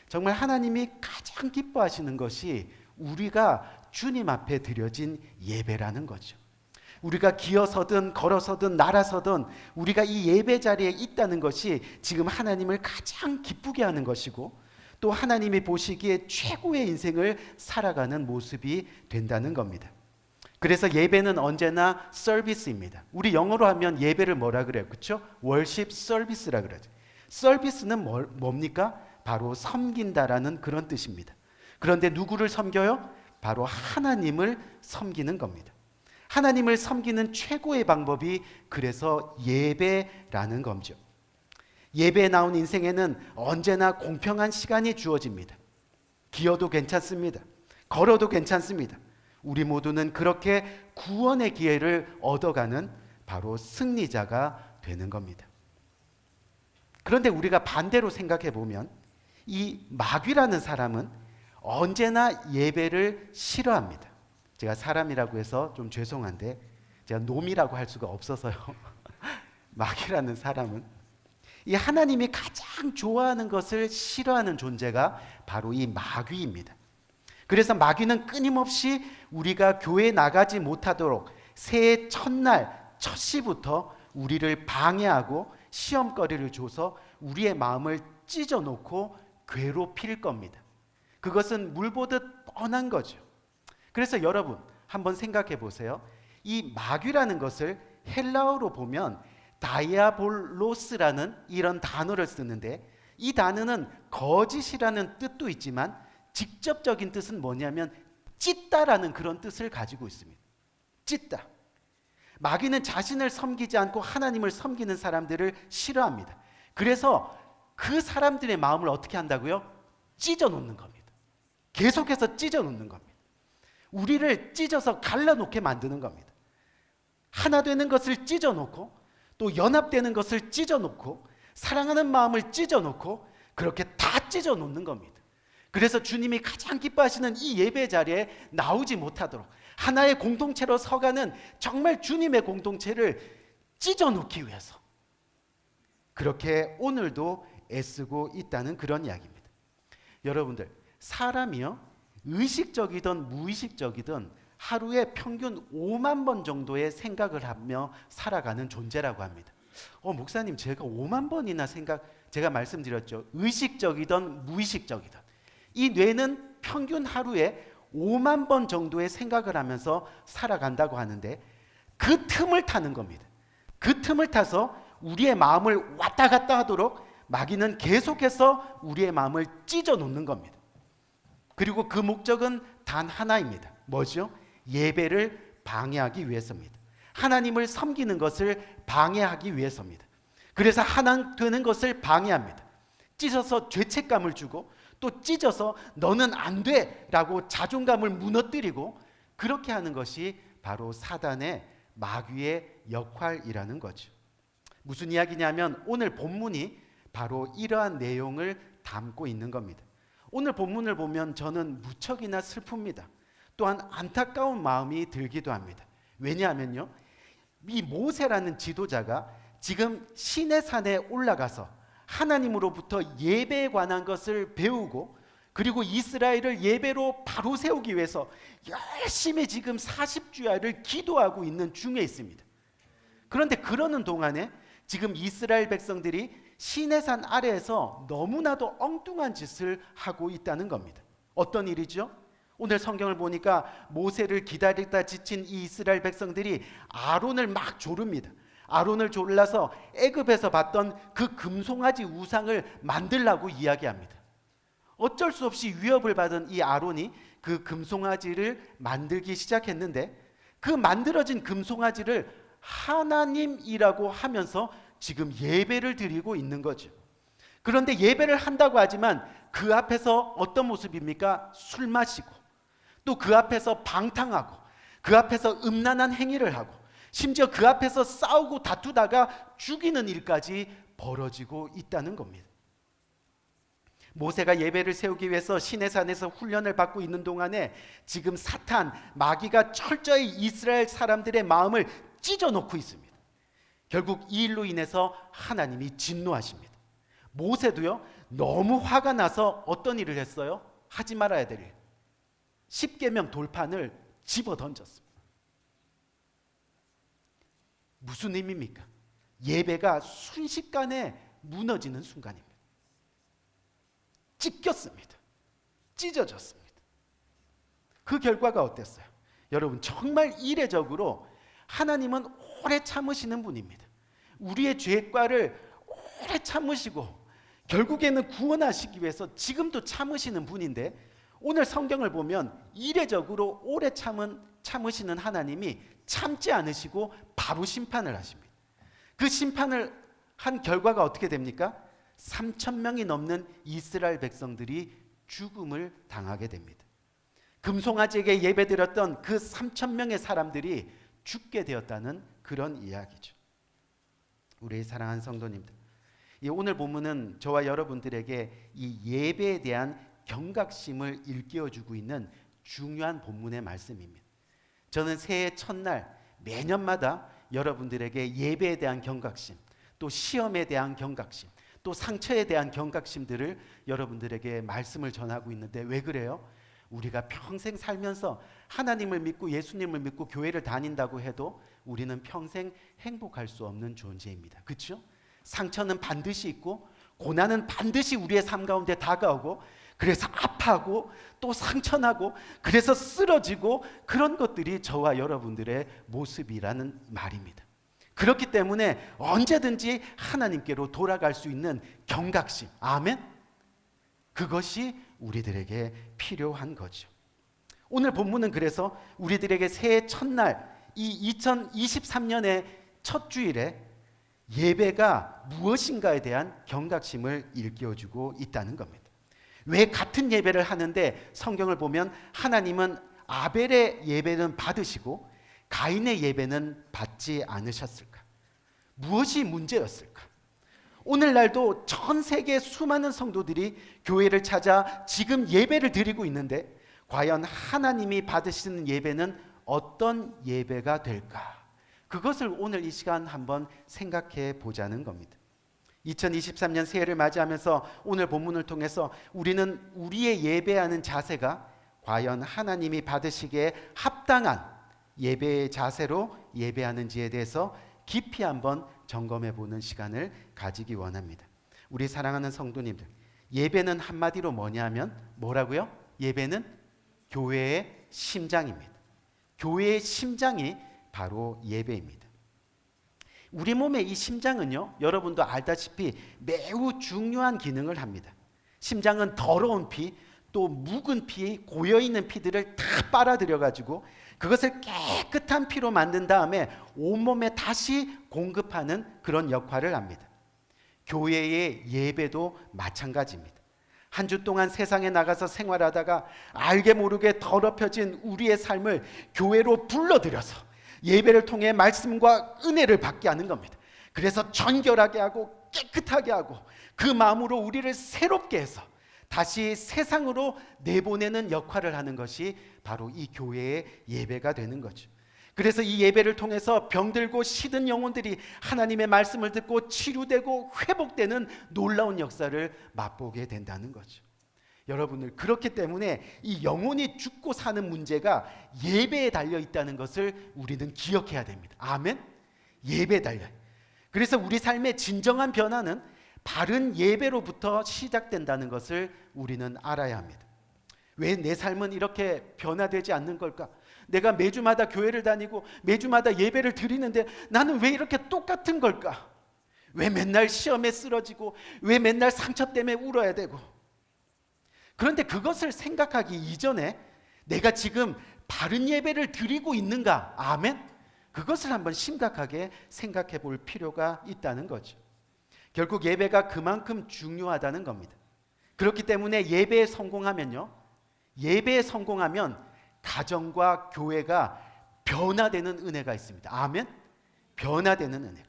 정말 하나님이 가장 기뻐하시는 것이 우리가 주님 앞에 드려진 예배라는 거죠. 우리가 기어서든 걸어서든 날아서든 우리가 이 예배 자리에 있다는 것이 지금 하나님을 가장 기쁘게 하는 것이고, 또 하나님이 보시기에 최고의 인생을 살아가는 모습이 된다는 겁니다. 그래서 예배는 언제나 서비스입니다. 우리 영어로 하면 예배를 뭐라 그래요? 그렇죠? 월십 서비스라 그러죠. 서비스는 뭡니까? 바로 섬긴다라는 그런 뜻입니다. 그런데 누구를 섬겨요? 바로 하나님을 섬기는 겁니다. 하나님을 섬기는 최고의 방법이 그래서 예배라는 거죠. 예배에 나온 인생에는 언제나 공평한 시간이 주어집니다. 기어도 괜찮습니다. 걸어도 괜찮습니다. 우리 모두는 그렇게 구원의 기회를 얻어가는 바로 승리자가 되는 겁니다. 그런데 우리가 반대로 생각해 보면 이 마귀라는 사람은 언제나 예배를 싫어합니다. 제가 사람이라고 해서 좀 죄송한데 제가 놈이라고 할 수가 없어서요. 마귀라는 사람은 이 하나님이 가장 좋아하는 것을 싫어하는 존재가 바로 이 마귀입니다. 그래서 마귀는 끊임없이 우리가 교회에 나가지 못하도록 새해 첫날 첫 시부터 우리를 방해하고 시험거리를 줘서 우리의 마음을 찢어놓고 괴롭힐 겁니다. 그것은 물 보듯 뻔한 거죠. 그래서 여러분 한번 생각해 보세요. 이 마귀라는 것을 헬라어로 보면 다이아볼로스라는 이런 단어를 쓰는데, 이 단어는 거짓이라는 뜻도 있지만 직접적인 뜻은 뭐냐면 찢다라는 그런 뜻을 가지고 있습니다. 찢다. 마귀는 자신을 섬기지 않고 하나님을 섬기는 사람들을 싫어합니다. 그래서 그 사람들의 마음을 어떻게 한다고요? 찢어 놓는 겁니다. 계속해서 찢어 놓는 겁니다. 우리를 찢어서 갈라놓게 만드는 겁니다. 하나 되는 것을 찢어 놓고 또 연합되는 것을 찢어 놓고 사랑하는 마음을 찢어 놓고 그렇게 다 찢어 놓는 겁니다. 그래서 주님이 가장 기뻐하시는 이 예배 자리에 나오지 못하도록 하나의 공동체로 서가는 정말 주님의 공동체를 찢어 놓기 위해서 그렇게 오늘도 애쓰고 있다는 그런 이야기입니다. 여러분들, 사람이요 의식적이든 무의식적이든 하루에 평균 5만 번 정도의 생각을 하며 살아가는 존재라고 합니다. 목사님, 제가 5만 번이나 제가 말씀드렸죠. 의식적이든 무의식적이든 이 뇌는 평균 하루에 5만 번 정도의 생각을 하면서 살아간다고 하는데, 그 틈을 타는 겁니다. 그 틈을 타서 우리의 마음을 왔다 갔다 하도록 마귀는 계속해서 우리의 마음을 찢어 놓는 겁니다. 그리고 그 목적은 단 하나입니다. 뭐죠? 예배를 방해하기 위해서입니다. 하나님을 섬기는 것을 방해하기 위해서입니다. 그래서 하나 되는 것을 방해합니다. 찢어서 죄책감을 주고 또 찢어서 너는 안 돼라고 자존감을 무너뜨리고, 그렇게 하는 것이 바로 사단의 마귀의 역할이라는 거죠. 무슨 이야기냐면 오늘 본문이 바로 이러한 내용을 담고 있는 겁니다. 오늘 본문을 보면 저는 무척이나 슬픕니다. 또한 안타까운 마음이 들기도 합니다. 왜냐하면요, 이 모세라는 지도자가 지금 시내산에 올라가서 하나님으로부터 예배에 관한 것을 배우고, 그리고 이스라엘을 예배로 바로 세우기 위해서 열심히 지금 40주야를 기도하고 있는 중에 있습니다. 그런데 그러는 동안에 지금 이스라엘 백성들이 시내산 아래에서 너무나도 엉뚱한 짓을 하고 있다는 겁니다. 어떤 일이죠? 오늘 성경을 보니까 모세를 기다리다 지친 이 이스라엘 백성들이 아론을 막 조릅니다. 아론을 졸라서 애굽에서 봤던 그 금송아지 우상을 만들라고 이야기합니다. 어쩔 수 없이 위협을 받은 이 아론이 그 금송아지를 만들기 시작했는데, 그 만들어진 금송아지를 하나님이라고 하면서 지금 예배를 드리고 있는 거죠. 그런데 예배를 한다고 하지만 그 앞에서 어떤 모습입니까? 술 마시고, 또 그 앞에서 방탕하고, 그 앞에서 음란한 행위를 하고, 심지어 그 앞에서 싸우고 다투다가 죽이는 일까지 벌어지고 있다는 겁니다. 모세가 예배를 세우기 위해서 시내산에서 훈련을 받고 있는 동안에 지금 사탄, 마귀가 철저히 이스라엘 사람들의 마음을 찢어놓고 있습니다. 결국 이 일로 인해서 하나님이 진노하십니다. 모세도요, 너무 화가 나서 어떤 일을 했어요? 하지 말아야 될 일. 십계명 돌판을 집어 던졌습니다. 무슨 의미입니까? 예배가 순식간에 무너지는 순간입니다. 찢겼습니다. 찢어졌습니다. 그 결과가 어땠어요? 여러분, 정말 이례적으로 하나님은 오래 참으시는 분입니다. 우리의 죄과를 오래 참으시고 결국에는 구원하시기 위해서 지금도 참으시는 분인데, 오늘 성경을 보면 이례적으로 오래 참으시는 하나님이 참지 않으시고 바로 심판을 하십니다. 그 심판을 한 결과가 어떻게 됩니까? 3,000명이 넘는 이스라엘 백성들이 죽음을 당하게 됩니다. 금송아지에게 예배드렸던 그 3,000명의 사람들이 죽게 되었다는 그런 이야기죠. 우리 사랑하는 성도님들, 이 오늘 본문은 저와 여러분들에게 이 예배에 대한 경각심을 일깨워주고 있는 중요한 본문의 말씀입니다. 저는 새해 첫날 매년마다 여러분들에게 예배에 대한 경각심, 또 시험에 대한 경각심, 또 상처에 대한 경각심들을 여러분들에게 말씀을 전하고 있는데, 왜 그래요? 우리가 평생 살면서 하나님을 믿고 예수님을 믿고 교회를 다닌다고 해도 우리는 평생 행복할 수 없는 존재입니다. 그렇죠? 상처는 반드시 있고 고난은 반드시 우리의 삶 가운데 다가오고, 그래서 아파하고 또 상처나고 그래서 쓰러지고, 그런 것들이 저와 여러분들의 모습이라는 말입니다. 그렇기 때문에 언제든지 하나님께로 돌아갈 수 있는 경각심, 아멘? 그것이 우리들에게 필요한 거죠. 오늘 본문은 그래서 우리들에게 새해 첫날, 이 2023년의 첫 주일에 예배가 무엇인가에 대한 경각심을 일깨워주고 있다는 겁니다. 왜 같은 예배를 하는데 성경을 보면 하나님은 아벨의 예배는 받으시고 가인의 예배는 받지 않으셨을까? 무엇이 문제였을까? 오늘날도 전 세계 수많은 성도들이 교회를 찾아 지금 예배를 드리고 있는데, 과연 하나님이 받으시는 예배는 어떤 예배가 될까? 그것을 오늘 이 시간 한번 생각해 보자는 겁니다. 2023년 새해를 맞이하면서 오늘 본문을 통해서 우리는 우리의 예배하는 자세가 과연 하나님이 받으시기에 합당한 예배의 자세로 예배하는지에 대해서 깊이 한번 점검해 보는 시간을 가지기 원합니다. 우리 사랑하는 성도님들, 예배는 한마디로 뭐냐면 뭐라고요? 예배는 교회의 심장입니다. 교회의 심장이 바로 예배입니다. 우리 몸의 이 심장은요, 여러분도 알다시피 매우 중요한 기능을 합니다. 심장은 더러운 피, 또 묵은 피, 고여있는 피들을 다 빨아들여 가지고 그것을 깨끗한 피로 만든 다음에 온몸에 다시 공급하는 그런 역할을 합니다. 교회의 예배도 마찬가지입니다. 한 주 동안 세상에 나가서 생활하다가 알게 모르게 더럽혀진 우리의 삶을 교회로 불러들여서 예배를 통해 말씀과 은혜를 받게 하는 겁니다. 그래서 정결하게 하고 깨끗하게 하고 그 마음으로 우리를 새롭게 해서 다시 세상으로 내보내는 역할을 하는 것이 바로 이 교회의 예배가 되는 거죠. 그래서 이 예배를 통해서 병들고 시든 영혼들이 하나님의 말씀을 듣고 치유되고 회복되는 놀라운 역사를 맛보게 된다는 거죠. 여러분들, 그렇기 때문에 이 영혼이 죽고 사는 문제가 예배에 달려 있다는 것을 우리는 기억해야 됩니다. 아멘? 예배에 달려요. 그래서 우리 삶의 진정한 변화는 바른 예배로부터 시작된다는 것을 우리는 알아야 합니다. 왜 내 삶은 이렇게 변화되지 않는 걸까? 내가 매주마다 교회를 다니고 매주마다 예배를 드리는데 나는 왜 이렇게 똑같은 걸까? 왜 맨날 시험에 쓰러지고 왜 맨날 상처 때문에 울어야 되고? 그런데 그것을 생각하기 이전에 내가 지금 바른 예배를 드리고 있는가? 아멘? 그것을 한번 심각하게 생각해 볼 필요가 있다는 거죠. 결국 예배가 그만큼 중요하다는 겁니다. 그렇기 때문에 예배에 성공하면 가정과 교회가 변화되는 은혜가 있습니다. 아멘? 변화되는 은혜.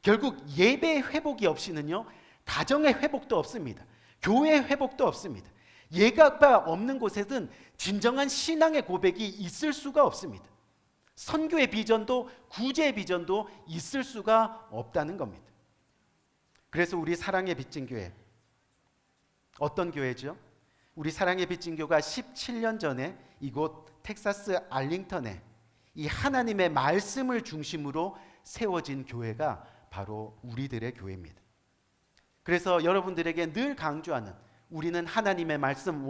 결국 예배의 회복이 없이는요, 가정의 회복도 없습니다. 교회의 회복도 없습니다. 예배가 없는 곳에는 진정한 신앙의 고백이 있을 수가 없습니다. 선교의 비전도 구제의 비전도 있을 수가 없다는 겁니다. 그래서 우리 사랑의 빚진 교회, 어떤 교회죠? 우리 사랑의 빚진 교가 17년 전에 이곳 텍사스 알링턴에 이 하나님의 말씀을 중심으로 세워진 교회가 바로 우리들의 교회입니다. 그래서 여러분들에게 늘 강조하는, 우리는 하나님의 말씀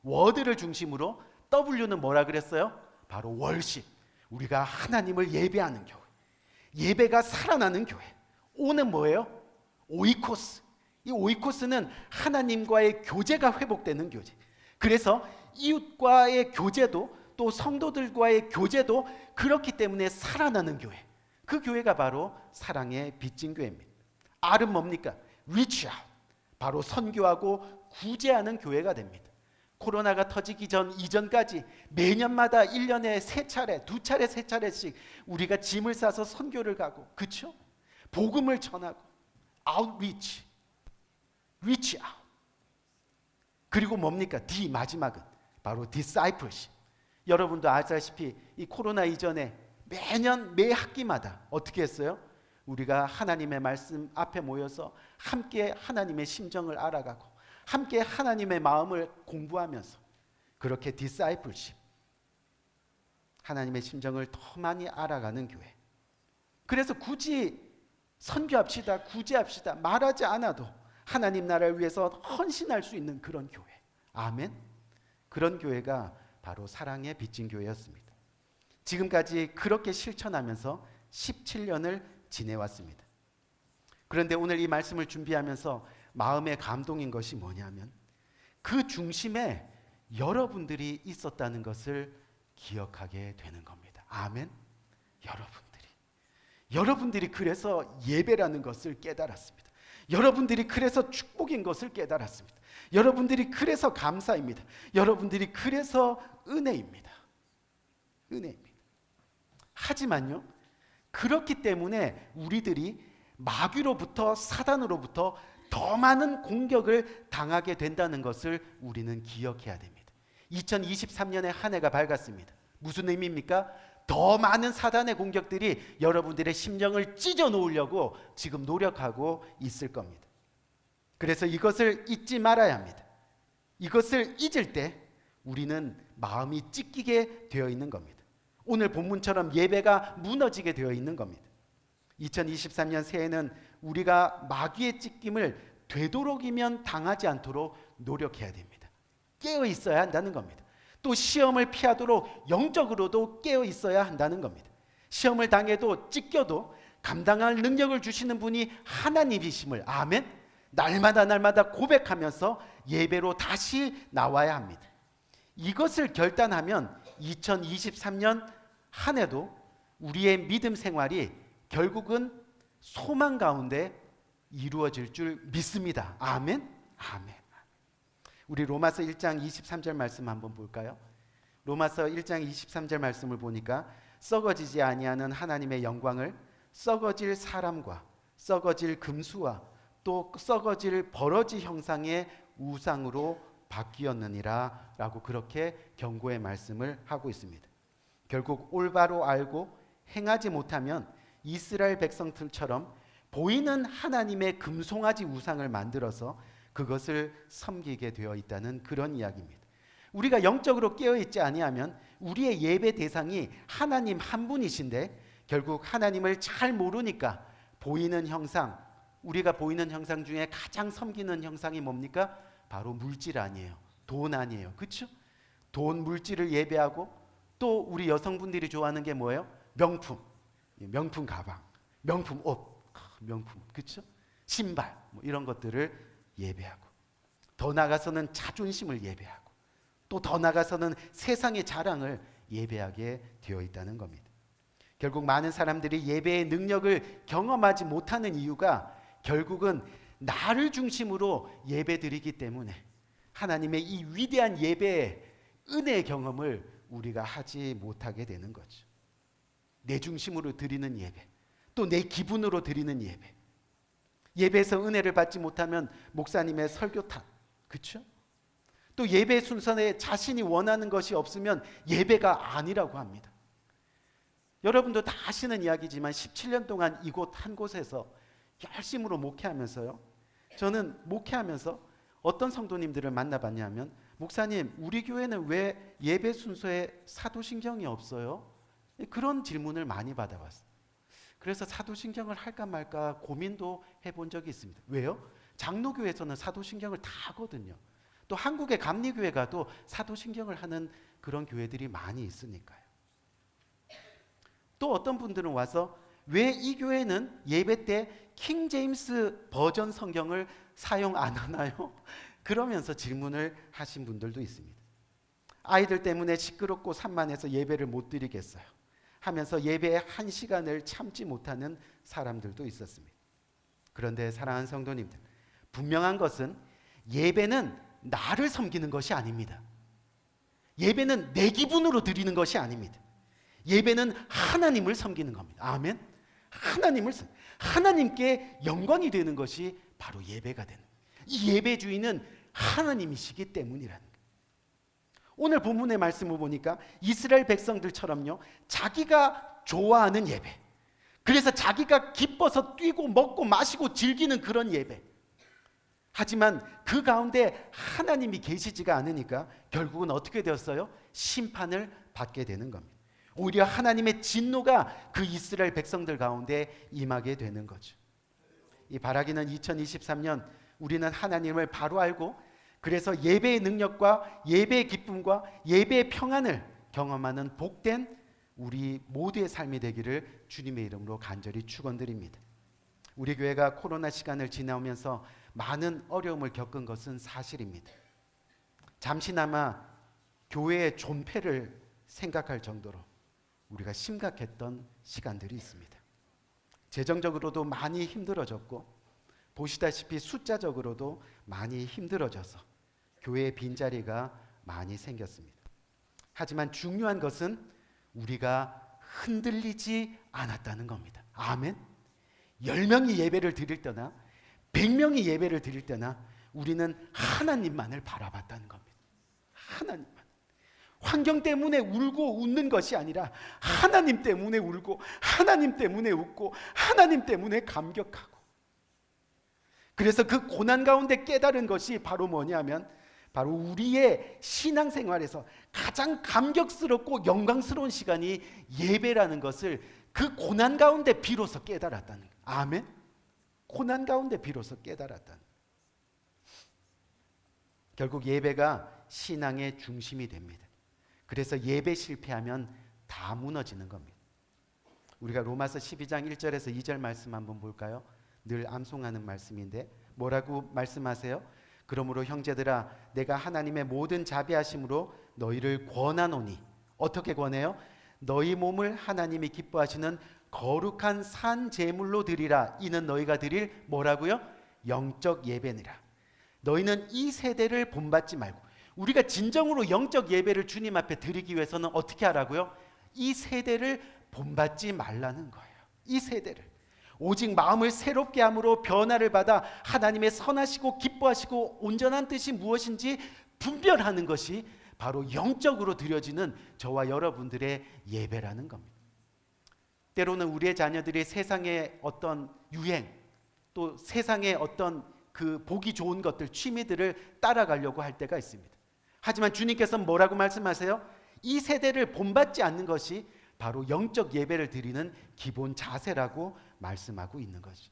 워드를 중심으로, W는 뭐라 그랬어요? 바로 월십, 우리가 하나님을 예배하는 교회, 예배가 살아나는 교회. O는 뭐예요? 오이코스. 이 오이코스는 하나님과의 교제가 회복되는 교제. 그래서 이웃과의 교제도, 또 성도들과의 교제도 그렇기 때문에 살아나는 교회. 그 교회가 바로 사랑의 빚진 교회입니다. R은 뭡니까? Reach out. 바로 선교하고 구제하는 교회가 됩니다. 코로나가 터지기 이전까지 매년마다 1년에 3차례, 2차례, 3차례씩 우리가 짐을 싸서 선교를 가고, 그렇죠? 복음을 전하고, outreach, reach out. 그리고 뭡니까? D, 마지막은 바로 discipleship. 여러분도 아시다시피 이 코로나 이전에 매년 매 학기마다 어떻게 했어요? 우리가 하나님의 말씀 앞에 모여서 함께 하나님의 심정을 알아가고 함께 하나님의 마음을 공부하면서 그렇게 discipleship, 하나님의 심정을 더 많이 알아가는 교회. 그래서 굳이 선교합시다, 구제합시다 말하지 않아도 하나님 나라를 위해서 헌신할 수 있는 그런 교회. 아멘. 그런 교회가 바로 사랑의 빚진 교회였습니다. 지금까지 그렇게 실천하면서 17년을 지내왔습니다. 그런데 오늘 이 말씀을 준비하면서 마음의 감동인 것이 뭐냐면, 그 중심에 여러분들이 있었다는 것을 기억하게 되는 겁니다. 아멘. 여러분들이 그래서 예배라는 것을 깨달았습니다. 여러분들이 그래서 축복인 것을 깨달았습니다. 여러분들이 그래서 감사입니다. 여러분들이 그래서 은혜입니다. 하지만요, 그렇기 때문에 우리들이 마귀로부터, 사단으로부터 더 많은 공격을 당하게 된다는 것을 우리는 기억해야 됩니다. 2023년의 한 해가 밝았습니다. 무슨 의미입니까? 더 많은 사단의 공격들이 여러분들의 심정을 찢어 놓으려고 지금 노력하고 있을 겁니다. 그래서 이것을 잊지 말아야 합니다. 이것을 잊을 때 우리는 마음이 찢기게 되어 있는 겁니다. 오늘 본문처럼 예배가 무너지게 되어 있는 겁니다. 2023년 새해는 우리가 마귀의 찢김을 되도록이면 당하지 않도록 노력해야 됩니다. 깨어 있어야 한다는 겁니다. 또 시험을 피하도록 영적으로도 깨어 있어야 한다는 겁니다. 시험을 당해도 찢겨도 감당할 능력을 주시는 분이 하나님이심을, 아멘, 날마다 고백하면서 예배로 다시 나와야 합니다. 이것을 결단하면 2023년 한 해도 우리의 믿음 생활이 결국은 소망 가운데 이루어질 줄 믿습니다. 아멘. 우리 로마서 1장 23절 말씀 한번 볼까요? 로마서 1장 23절 말씀을 보니까 썩어지지 아니하는 하나님의 영광을 썩어질 사람과 썩어질 금수와 또 썩어질 버러지 형상의 우상으로 바뀌었느니라 라고 그렇게 경고의 말씀을 하고 있습니다. 결국 올바로 알고 행하지 못하면 이스라엘 백성들처럼 보이는 하나님의 금송아지 우상을 만들어서 그것을 섬기게 되어 있다는 그런 이야기입니다. 우리가 영적으로 깨어있지 아니하면 우리의 예배 대상이 하나님 한 분이신데 결국 하나님을 잘 모르니까 보이는 형상, 우리가 보이는 형상 중에 가장 섬기는 형상이 뭡니까? 바로 물질 아니에요. 돈 아니에요. 그렇죠? 돈, 물질을 예배하고 또 우리 여성분들이 좋아하는 게 뭐예요? 명품 가방, 명품 옷, 명품, 그렇죠? 신발, 뭐 이런 것들을 예배하고, 더 나아가서는 자존심을 예배하고, 또 더 나아가서는 세상의 자랑을 예배하게 되어 있다는 겁니다. 결국 많은 사람들이 예배의 능력을 경험하지 못하는 이유가 결국은 나를 중심으로 예배드리기 때문에 하나님의 이 위대한 예배의 은혜의 경험을 우리가 하지 못하게 되는 거죠. 내 중심으로 드리는 예배, 또 내 기분으로 드리는 예배, 예배에서 은혜를 받지 못하면 목사님의 설교 탓, 그렇죠? 또 예배 순서에 자신이 원하는 것이 없으면 예배가 아니라고 합니다. 여러분도 다 아시는 이야기지만 17년 동안 이곳 한 곳에서 열심으로 목회하면서요. 저는 목회하면서 어떤 성도님들을 만나봤냐면, 목사님, 우리 교회는 왜 예배 순서에 사도신경이 없어요? 그런 질문을 많이 받아봤어요. 그래서 사도신경을 할까 말까 고민도 해본 적이 있습니다. 왜요? 장로교회에서는 사도신경을 다 하거든요. 또 한국의 감리교회 가도 사도신경을 하는 그런 교회들이 많이 있으니까요. 또 어떤 분들은 와서 왜 이 교회는 예배 때 킹제임스 버전 성경을 사용 안 하나요? 그러면서 질문을 하신 분들도 있습니다. 아이들 때문에 시끄럽고 산만해서 예배를 못 드리겠어요 하면서 예배의 한 시간을 참지 못하는 사람들도 있었습니다. 그런데 사랑하는 성도님들, 분명한 것은 예배는 나를 섬기는 것이 아닙니다. 예배는 내 기분으로 드리는 것이 아닙니다. 예배는 하나님을 섬기는 겁니다. 아멘. 하나님께 영광이 되는 것이 바로 예배가 되는, 이 예배 주인은 하나님이시기 때문이라는 거예요. 오늘 본문의 말씀을 보니까 이스라엘 백성들처럼요, 자기가 좋아하는 예배, 그래서 자기가 기뻐서 뛰고 먹고 마시고 즐기는 그런 예배, 하지만 그 가운데 하나님이 계시지가 않으니까 결국은 어떻게 되었어요? 심판을 받게 되는 겁니다. 오히려 하나님의 진노가 그 이스라엘 백성들 가운데 임하게 되는 거죠. 이 바라기는 2023년 우리는 하나님을 바로 알고, 그래서 예배의 능력과 예배의 기쁨과 예배의 평안을 경험하는 복된 우리 모두의 삶이 되기를 주님의 이름으로 간절히 축원드립니다. 우리 교회가 코로나 시간을 지나오면서 많은 어려움을 겪은 것은 사실입니다. 잠시나마 교회의 존폐를 생각할 정도로 우리가 심각했던 시간들이 있습니다. 재정적으로도 많이 힘들어졌고, 보시다시피 숫자적으로도 많이 힘들어져서 교회의 빈자리가 많이 생겼습니다. 하지만 중요한 것은 우리가 흔들리지 않았다는 겁니다. 아멘. 10명이 예배를 드릴 때나 100명이 예배를 드릴 때나 우리는 하나님만을 바라봤다는 겁니다. 하나님만. 환경 때문에 울고 웃는 것이 아니라 하나님 때문에 울고 하나님 때문에 웃고 하나님 때문에 감격하고, 그래서 그 고난 가운데 깨달은 것이 바로 뭐냐면, 바로 우리의 신앙생활에서 가장 감격스럽고 영광스러운 시간이 예배라는 것을 그 고난 가운데 비로소 깨달았다는 거예요. 아멘. 고난 가운데 비로소 깨달았다는, 결국 예배가 신앙의 중심이 됩니다. 그래서 예배 실패하면 다 무너지는 겁니다. 우리가 로마서 12장 1절에서 2절 말씀 한번 볼까요? 늘 암송하는 말씀인데 뭐라고 말씀하세요? 그러므로 형제들아, 내가 하나님의 모든 자비하심으로 너희를 권하노니. 어떻게 권해요? 너희 몸을 하나님이 기뻐하시는 거룩한 산 제물로 드리라. 이는 너희가 드릴 뭐라고요? 영적 예배니라. 너희는 이 세대를 본받지 말고, 우리가 진정으로 영적 예배를 주님 앞에 드리기 위해서는 어떻게 하라고요? 이 세대를 본받지 말라는 거예요. 이 세대를 오직 마음을 새롭게 함으로 변화를 받아 하나님의 선하시고 기뻐하시고 온전한 뜻이 무엇인지 분별하는 것이 바로 영적으로 드려지는 저와 여러분들의 예배라는 겁니다. 때로는 우리의 자녀들이 세상의 어떤 유행, 또 세상의 어떤 그 보기 좋은 것들, 취미들을 따라가려고 할 때가 있습니다. 하지만 주님께서는 뭐라고 말씀하세요? 이 세대를 본받지 않는 것이 바로 영적 예배를 드리는 기본 자세라고 말씀하고 있는 거죠.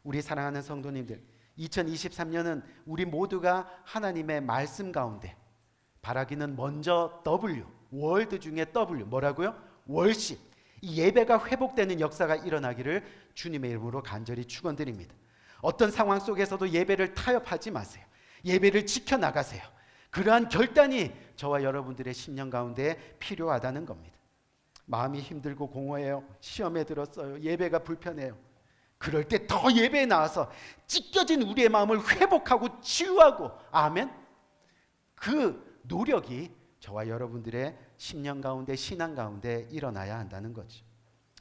우리 사랑하는 성도님들, 2023년은 우리 모두가 하나님의 말씀 가운데, 바라기는 먼저 W, 월드 중에 W, 뭐라고요? 월십, 이 예배가 회복되는 역사가 일어나기를 주님의 이름으로 간절히 축원드립니다. 어떤 상황 속에서도 예배를 타협하지 마세요. 예배를 지켜나가세요. 그러한 결단이 저와 여러분들의 신년 가운데 필요하다는 겁니다. 마음이 힘들고 공허해요. 시험에 들었어요. 예배가 불편해요. 그럴 때 더 예배에 나와서 찢겨진 우리의 마음을 회복하고 치유하고, 아멘, 그 노력이 저와 여러분들의 10년 가운데, 신앙 가운데 일어나야 한다는 거죠.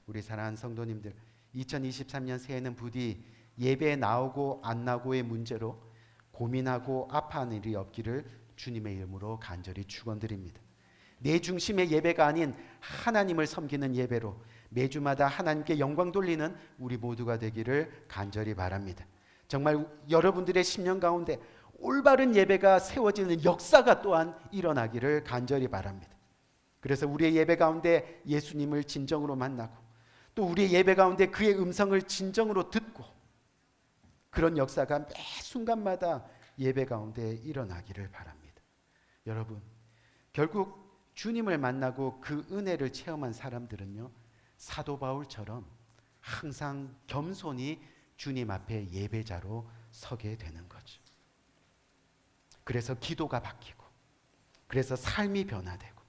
우리 사랑하는 성도님들, 2023년 새해는 부디 예배에 나오고 안 나오고의 문제로 고민하고 아파하는 일이 없기를 주님의 이름으로 간절히 축원드립니다. 내 중심의 예배가 아닌 하나님을 섬기는 예배로 매주마다 하나님께 영광 돌리는 우리 모두가 되기를 간절히 바랍니다. 정말 여러분들의 심령 가운데 올바른 예배가 세워지는 역사가 또한 일어나기를 간절히 바랍니다. 그래서 우리의 예배 가운데 예수님을 진정으로 만나고 또 우리의 예배 가운데 그의 음성을 진정으로 듣고 그런 역사가 매 순간마다 예배 가운데 일어나기를 바랍니다. 여러분, 결국 주님을 만나고 그 은혜를 체험한 사람들은요, 사도 바울처럼 항상 겸손히 주님 앞에 예배자로 서게 되는 거죠. 그래서 기도가 바뀌고, 그래서 삶이 변화되고,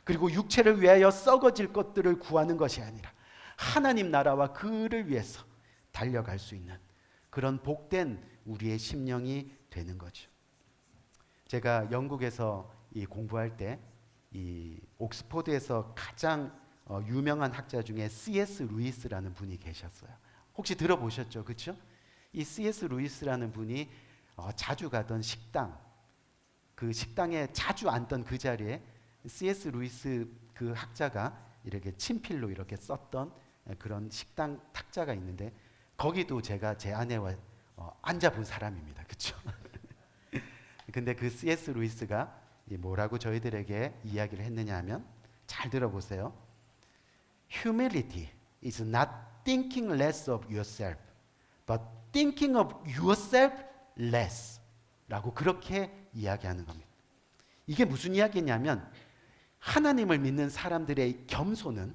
그리고 육체를 위하여 썩어질 것들을 구하는 것이 아니라 하나님 나라와 그를 위해서 달려갈 수 있는 그런 복된 우리의 심령이 되는 거죠. 제가 영국에서 공부할 때 이 옥스포드에서 가장 유명한 학자 중에 C.S. 루이스라는 분이 계셨어요. 혹시 들어보셨죠? 그렇죠? 이 C.S. 루이스라는 분이 자주 가던 식당, 그 식당에 자주 앉던 그 자리에 C.S. 루이스 그 학자가 이렇게 친필로 이렇게 썼던 그런 식당 탁자가 있는데 거기도 제가 제 아내와 앉아본 사람입니다. 그렇죠? 근데 그 C.S. 루이스가 뭐라고 저희들에게 이야기를 했느냐 하면, 잘 들어보세요. Humility is not thinking less of yourself, but thinking of yourself less 라고 그렇게 이야기하는 겁니다. 이게 무슨 이야기냐면 하나님을 믿는 사람들의 겸손은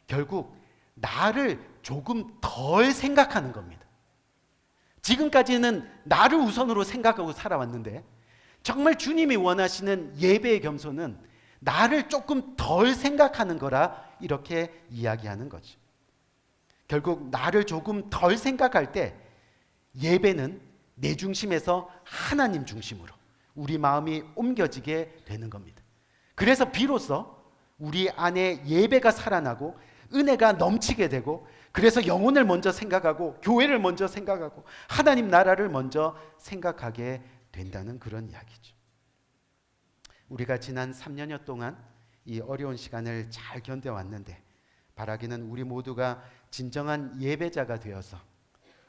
결국 나를 조금 덜 생각하는 겁니다. 지금까지는 나를 우선으로 생각하고 살아왔는데 정말 주님이 원하시는 예배의 겸손은 나를 조금 덜 생각하는 거라 이렇게 이야기하는 거죠. 결국 나를 조금 덜 생각할 때 예배는 내 중심에서 하나님 중심으로 우리 마음이 옮겨지게 되는 겁니다. 그래서 비로소 우리 안에 예배가 살아나고 은혜가 넘치게 되고, 그래서 영혼을 먼저 생각하고 교회를 먼저 생각하고 하나님 나라를 먼저 생각하게 된다는 그런 이야기죠. 우리가 지난 3년여 동안 이 어려운 시간을 잘 견뎌왔는데 바라기는 우리 모두가 진정한 예배자가 되어서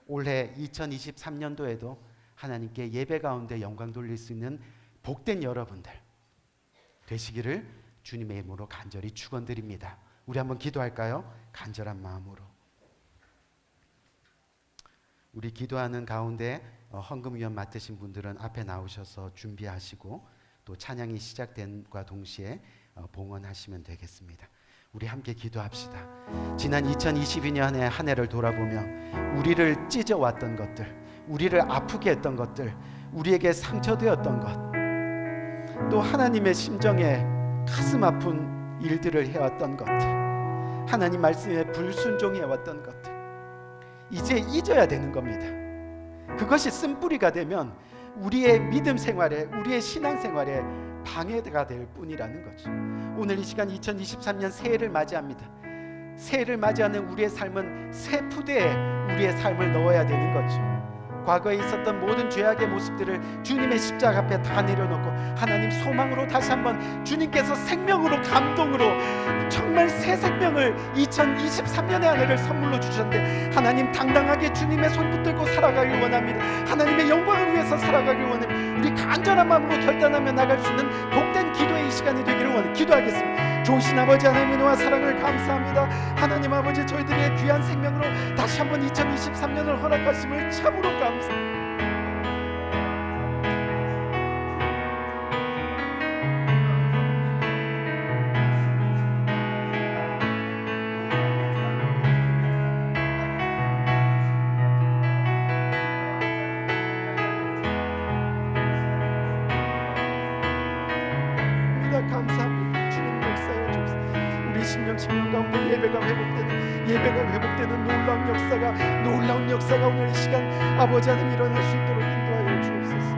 올해 2023년도에도 하나님께 예배 가운데 영광 돌릴 수 있는 복된 여러분들 되시기를 주님의 이름으로 간절히 축원드립니다. 우리 한번 기도할까요? 간절한 마음으로. 우리 기도하는 가운데 헌금위원 맡으신 분들은 앞에 나오셔서 준비하시고 또 찬양이 시작된과 동시에 봉헌하시면 되겠습니다. 우리 함께 기도합시다. 지난 2022년의 한 해를 돌아보며 우리를 찢어왔던 것들, 우리를 아프게 했던 것들, 우리에게 상처되었던 것, 또 하나님의 심정에 가슴 아픈 일들을 해왔던 것들, 하나님 말씀에 불순종해왔던 것들, 이제 잊어야 되는 겁니다. 그것이 쓴뿌리가 되면 우리의 믿음 생활에, 우리의 신앙 생활에 방해가 될 뿐이라는 거죠. 오늘 이 시간 2023년 새해를 맞이합니다. 새해를 맞이하는 우리의 삶은 새 푸대에 우리의 삶을 넣어야 되는 거죠. 과거에 있었던 모든 죄악의 모습들을 주님의 십자가 앞에 다 내려놓고 하나님 소망으로 다시 한번 주님께서 생명으로 감동으로 정말 새 생명을 2023년의 한 해를 선물로 주셨는데 하나님 당당하게 주님의 손 붙들고 살아가길 원합니다. 하나님의 영광을 위해서 살아가길 원합니다. 우리 간절한 마음으로 결단하며 나갈 수 있는 복된 기도의 이 시간이 되기를 원합니다. 기도하겠습니다. 좋으신 아버지 하나님의 은혜와 사랑을 감사합니다. 하나님 아버지, 저희들의 귀한 생명으로 다시 한번 2023년을 허락하심을 참으로 감사합니다. 감사합니다. 주님 역사에 주옵소서. 우리 심령 가운데 예배가 회복되는 놀라운 역사가 오늘 이 시간 아버지 하나님 일어날 수 있도록 인도하여 주옵소서.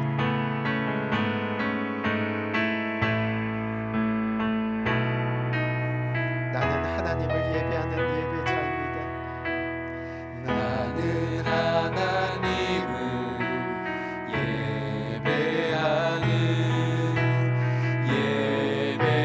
나는 하나님을 예배하는 예배자입니다. 나는 하나님을 예배하는 예배자입니다.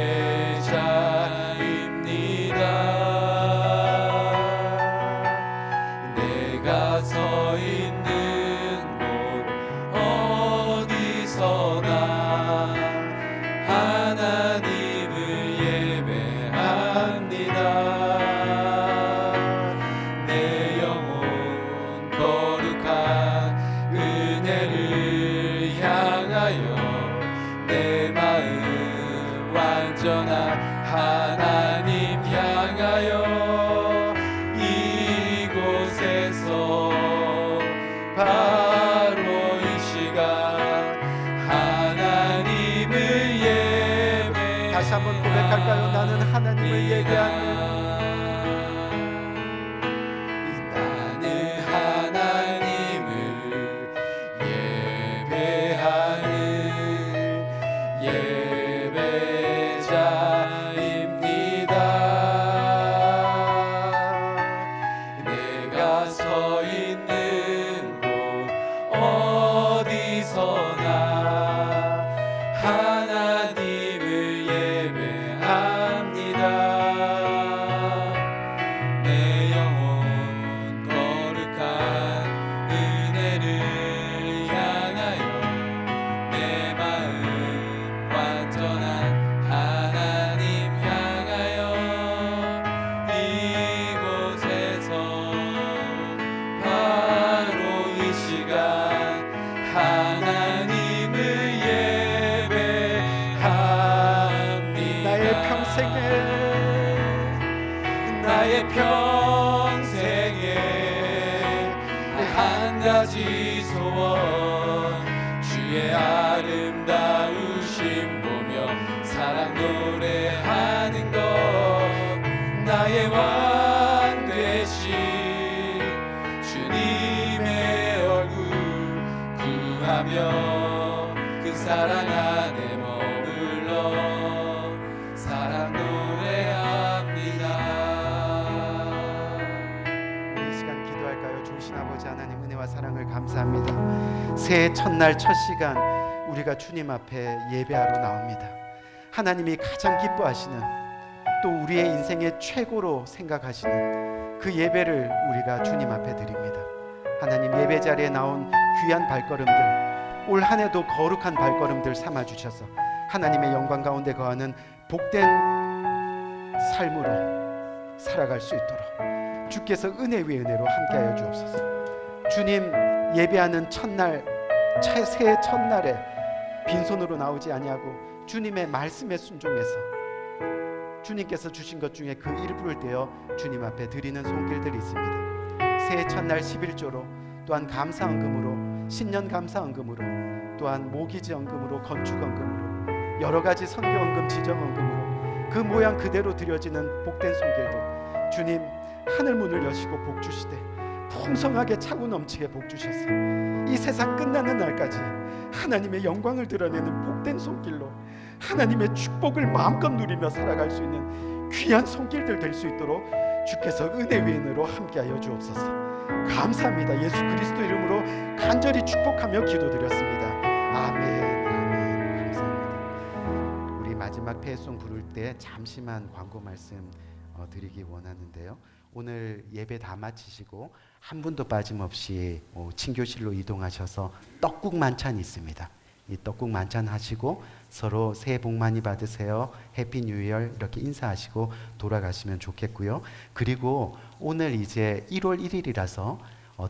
평생에 한 가지 소원 주의 아름다우심 보며 사랑 노래하는 것 나의 왕 되신 주님의 얼굴 구하며 그 사랑 안에 머물러 사랑 노래합니다. 이 시간 기도할까요? 좋으신 아버지 하나님 은혜와 사랑을 감사합니다. 새해 첫날 첫 시간 우리가 주님 앞에 예배하러 나옵니다. 하나님이 가장 기뻐하시는 또 우리의 인생의 최고로 생각하시는 그 예배를 우리가 주님 앞에 드립니다. 하나님 예배 자리에 나온 귀한 발걸음들 올 한 해도 거룩한 발걸음들 삼아 주셔서 하나님의 영광 가운데 거하는 복된 삶으로 살아갈 수 있도록 주께서 은혜 위에 은혜로 함께하여 주옵소서. 주님 예배하는 첫날 새해 첫날에 빈손으로 나오지 아니하고 주님의 말씀에 순종해서 주님께서 주신 것 중에 그 일부를 떼어 주님 앞에 드리는 손길들이 있습니다. 새해 첫날 11조로 또한 감사헌금으로 신년 감사헌금으로 또한 모기지헌금으로 건축헌금으로 여러 가지 선교헌금 지정헌금으로 그 모양 그대로 드려지는 복된 손길들 주님 하늘 문을 여시고 복 주시되 풍성하게 차고 넘치게 복 주셔서 이 세상 끝나는 날까지 하나님의 영광을 드러내는 복된 손길로 하나님의 축복을 마음껏 누리며 살아갈 수 있는 귀한 손길들 될 수 있도록 주께서 은혜 위에 은혜로 함께하여 주옵소서. 감사합니다. 예수 그리스도 이름으로 간절히 축복하며 기도드렸습니다. 아멘. 아멘. 감사합니다. 우리 마지막 폐송 부를 때 잠시만 광고 말씀 드리기 원하는데요. 오늘 예배 다 마치시고 한 분도 빠짐없이 친교실로 이동하셔서 떡국 만찬이 있습니다. 이 떡국 만찬 하시고 서로 새해 복 많이 받으세요. 해피 뉴 이어 이렇게 인사하시고 돌아가시면 좋겠고요. 그리고 오늘 이제 1월 1일이라서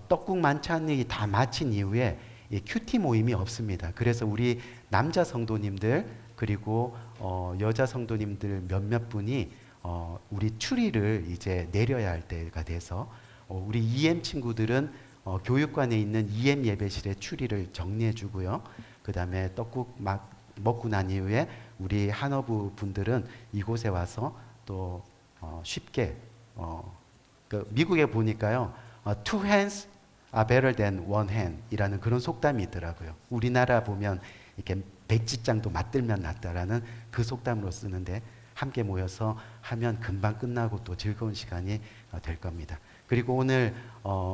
떡국 만찬이 다 마친 이후에 큐티 모임이 없습니다. 그래서 우리 남자 성도님들 그리고 여자 성도님들 몇몇 분이 우리 추리를 이제 내려야 할 때가 돼서 우리 EM 친구들은 교육관에 있는 EM 예배실에 추리를 정리해 주고요. 그 다음에 떡국 막 먹고 난 이후에 우리 한어부 분들은 이곳에 와서 또 쉽게 그 미국에 보니까요 two hands are better than one hand 이라는 그런 속담이 있더라고요. 우리나라 보면 이렇게 백지장도 맞들면 낫다라는 그 속담으로 쓰는데 함께 모여서 하면 금방 끝나고 또 즐거운 시간이 될 겁니다. 그리고 오늘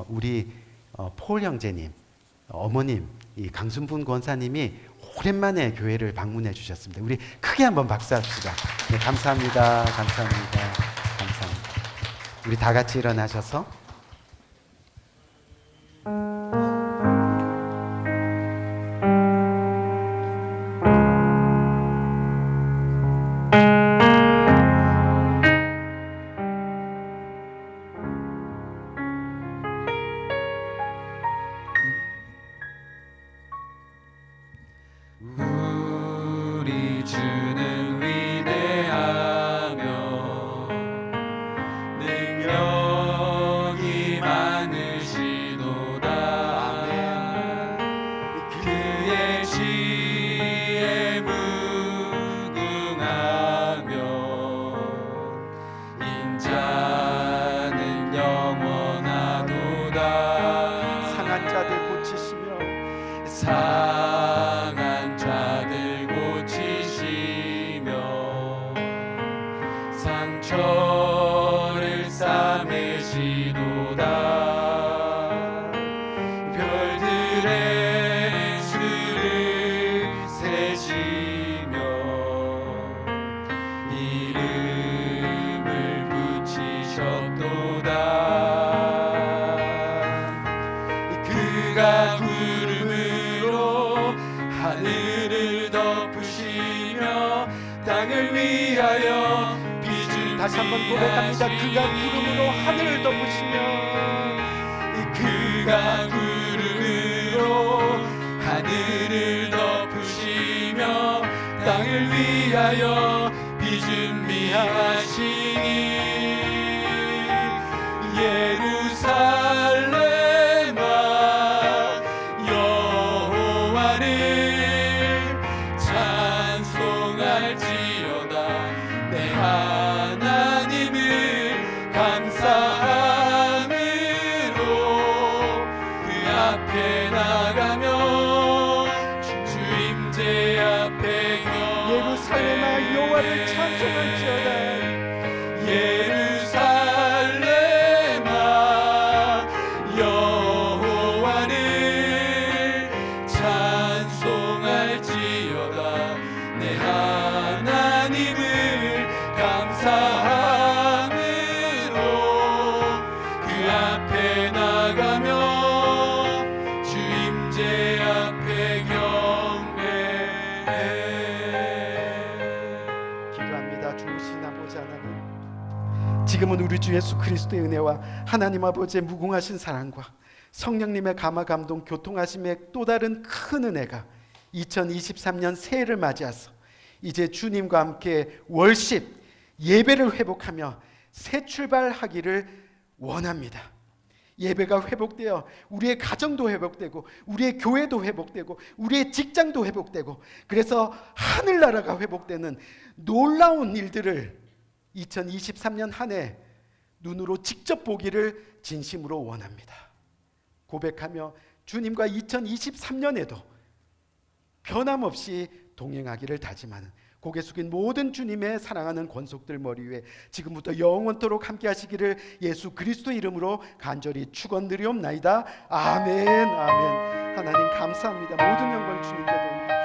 우리 폴 형제님, 어머님, 이 강순분 권사님이 오랜만에 교회를 방문해 주셨습니다. 우리 크게 한번 박수합시다. 네, 감사합니다. 감사합니다. 감사합니다. 우리 다 같이 일어나셔서 우리 주는 위대하며 능력이 많으시도다. 그의 지혜 무궁하며 인자는 영원하도다. 상한 자들 고치시며 상한 자들 고치시며 상처를 싸매시도다. 별들의 수를 세시며 이름을 붙이셨도다. 그가 구름으로 하늘을 덮으시며 땅을 위하여 비준 다시 한번 고백합니다. 그가 구름으로 하늘을 덮으시며 그가 구름으로 하늘을 덮으시며 땅을 위하여 비준비하시니 지금은 우리 주 예수 그리스도의 은혜와 하나님 아버지의 무궁하신 사랑과 성령님의 감화 감동 교통하심의 또 다른 큰 은혜가 2023년 새해를 맞이해서 이제 주님과 함께 월십 예배를 회복하며 새 출발하기를 원합니다. 예배가 회복되어 우리의 가정도 회복되고 우리의 교회도 회복되고 우리의 직장도 회복되고 그래서 하늘나라가 회복되는 놀라운 일들을 2023년 한 해 눈으로 직접 보기를 진심으로 원합니다. 고백하며 주님과 2023년에도 변함없이 동행하기를 다짐하는 고개 숙인 모든 주님의 사랑하는 권속들 머리 위에 지금부터 영원토록 함께 하시기를 예수 그리스도 이름으로 간절히 축원드리옵나이다. 아멘. 아멘. 하나님 감사합니다. 모든 영광 주님께 돌립니다.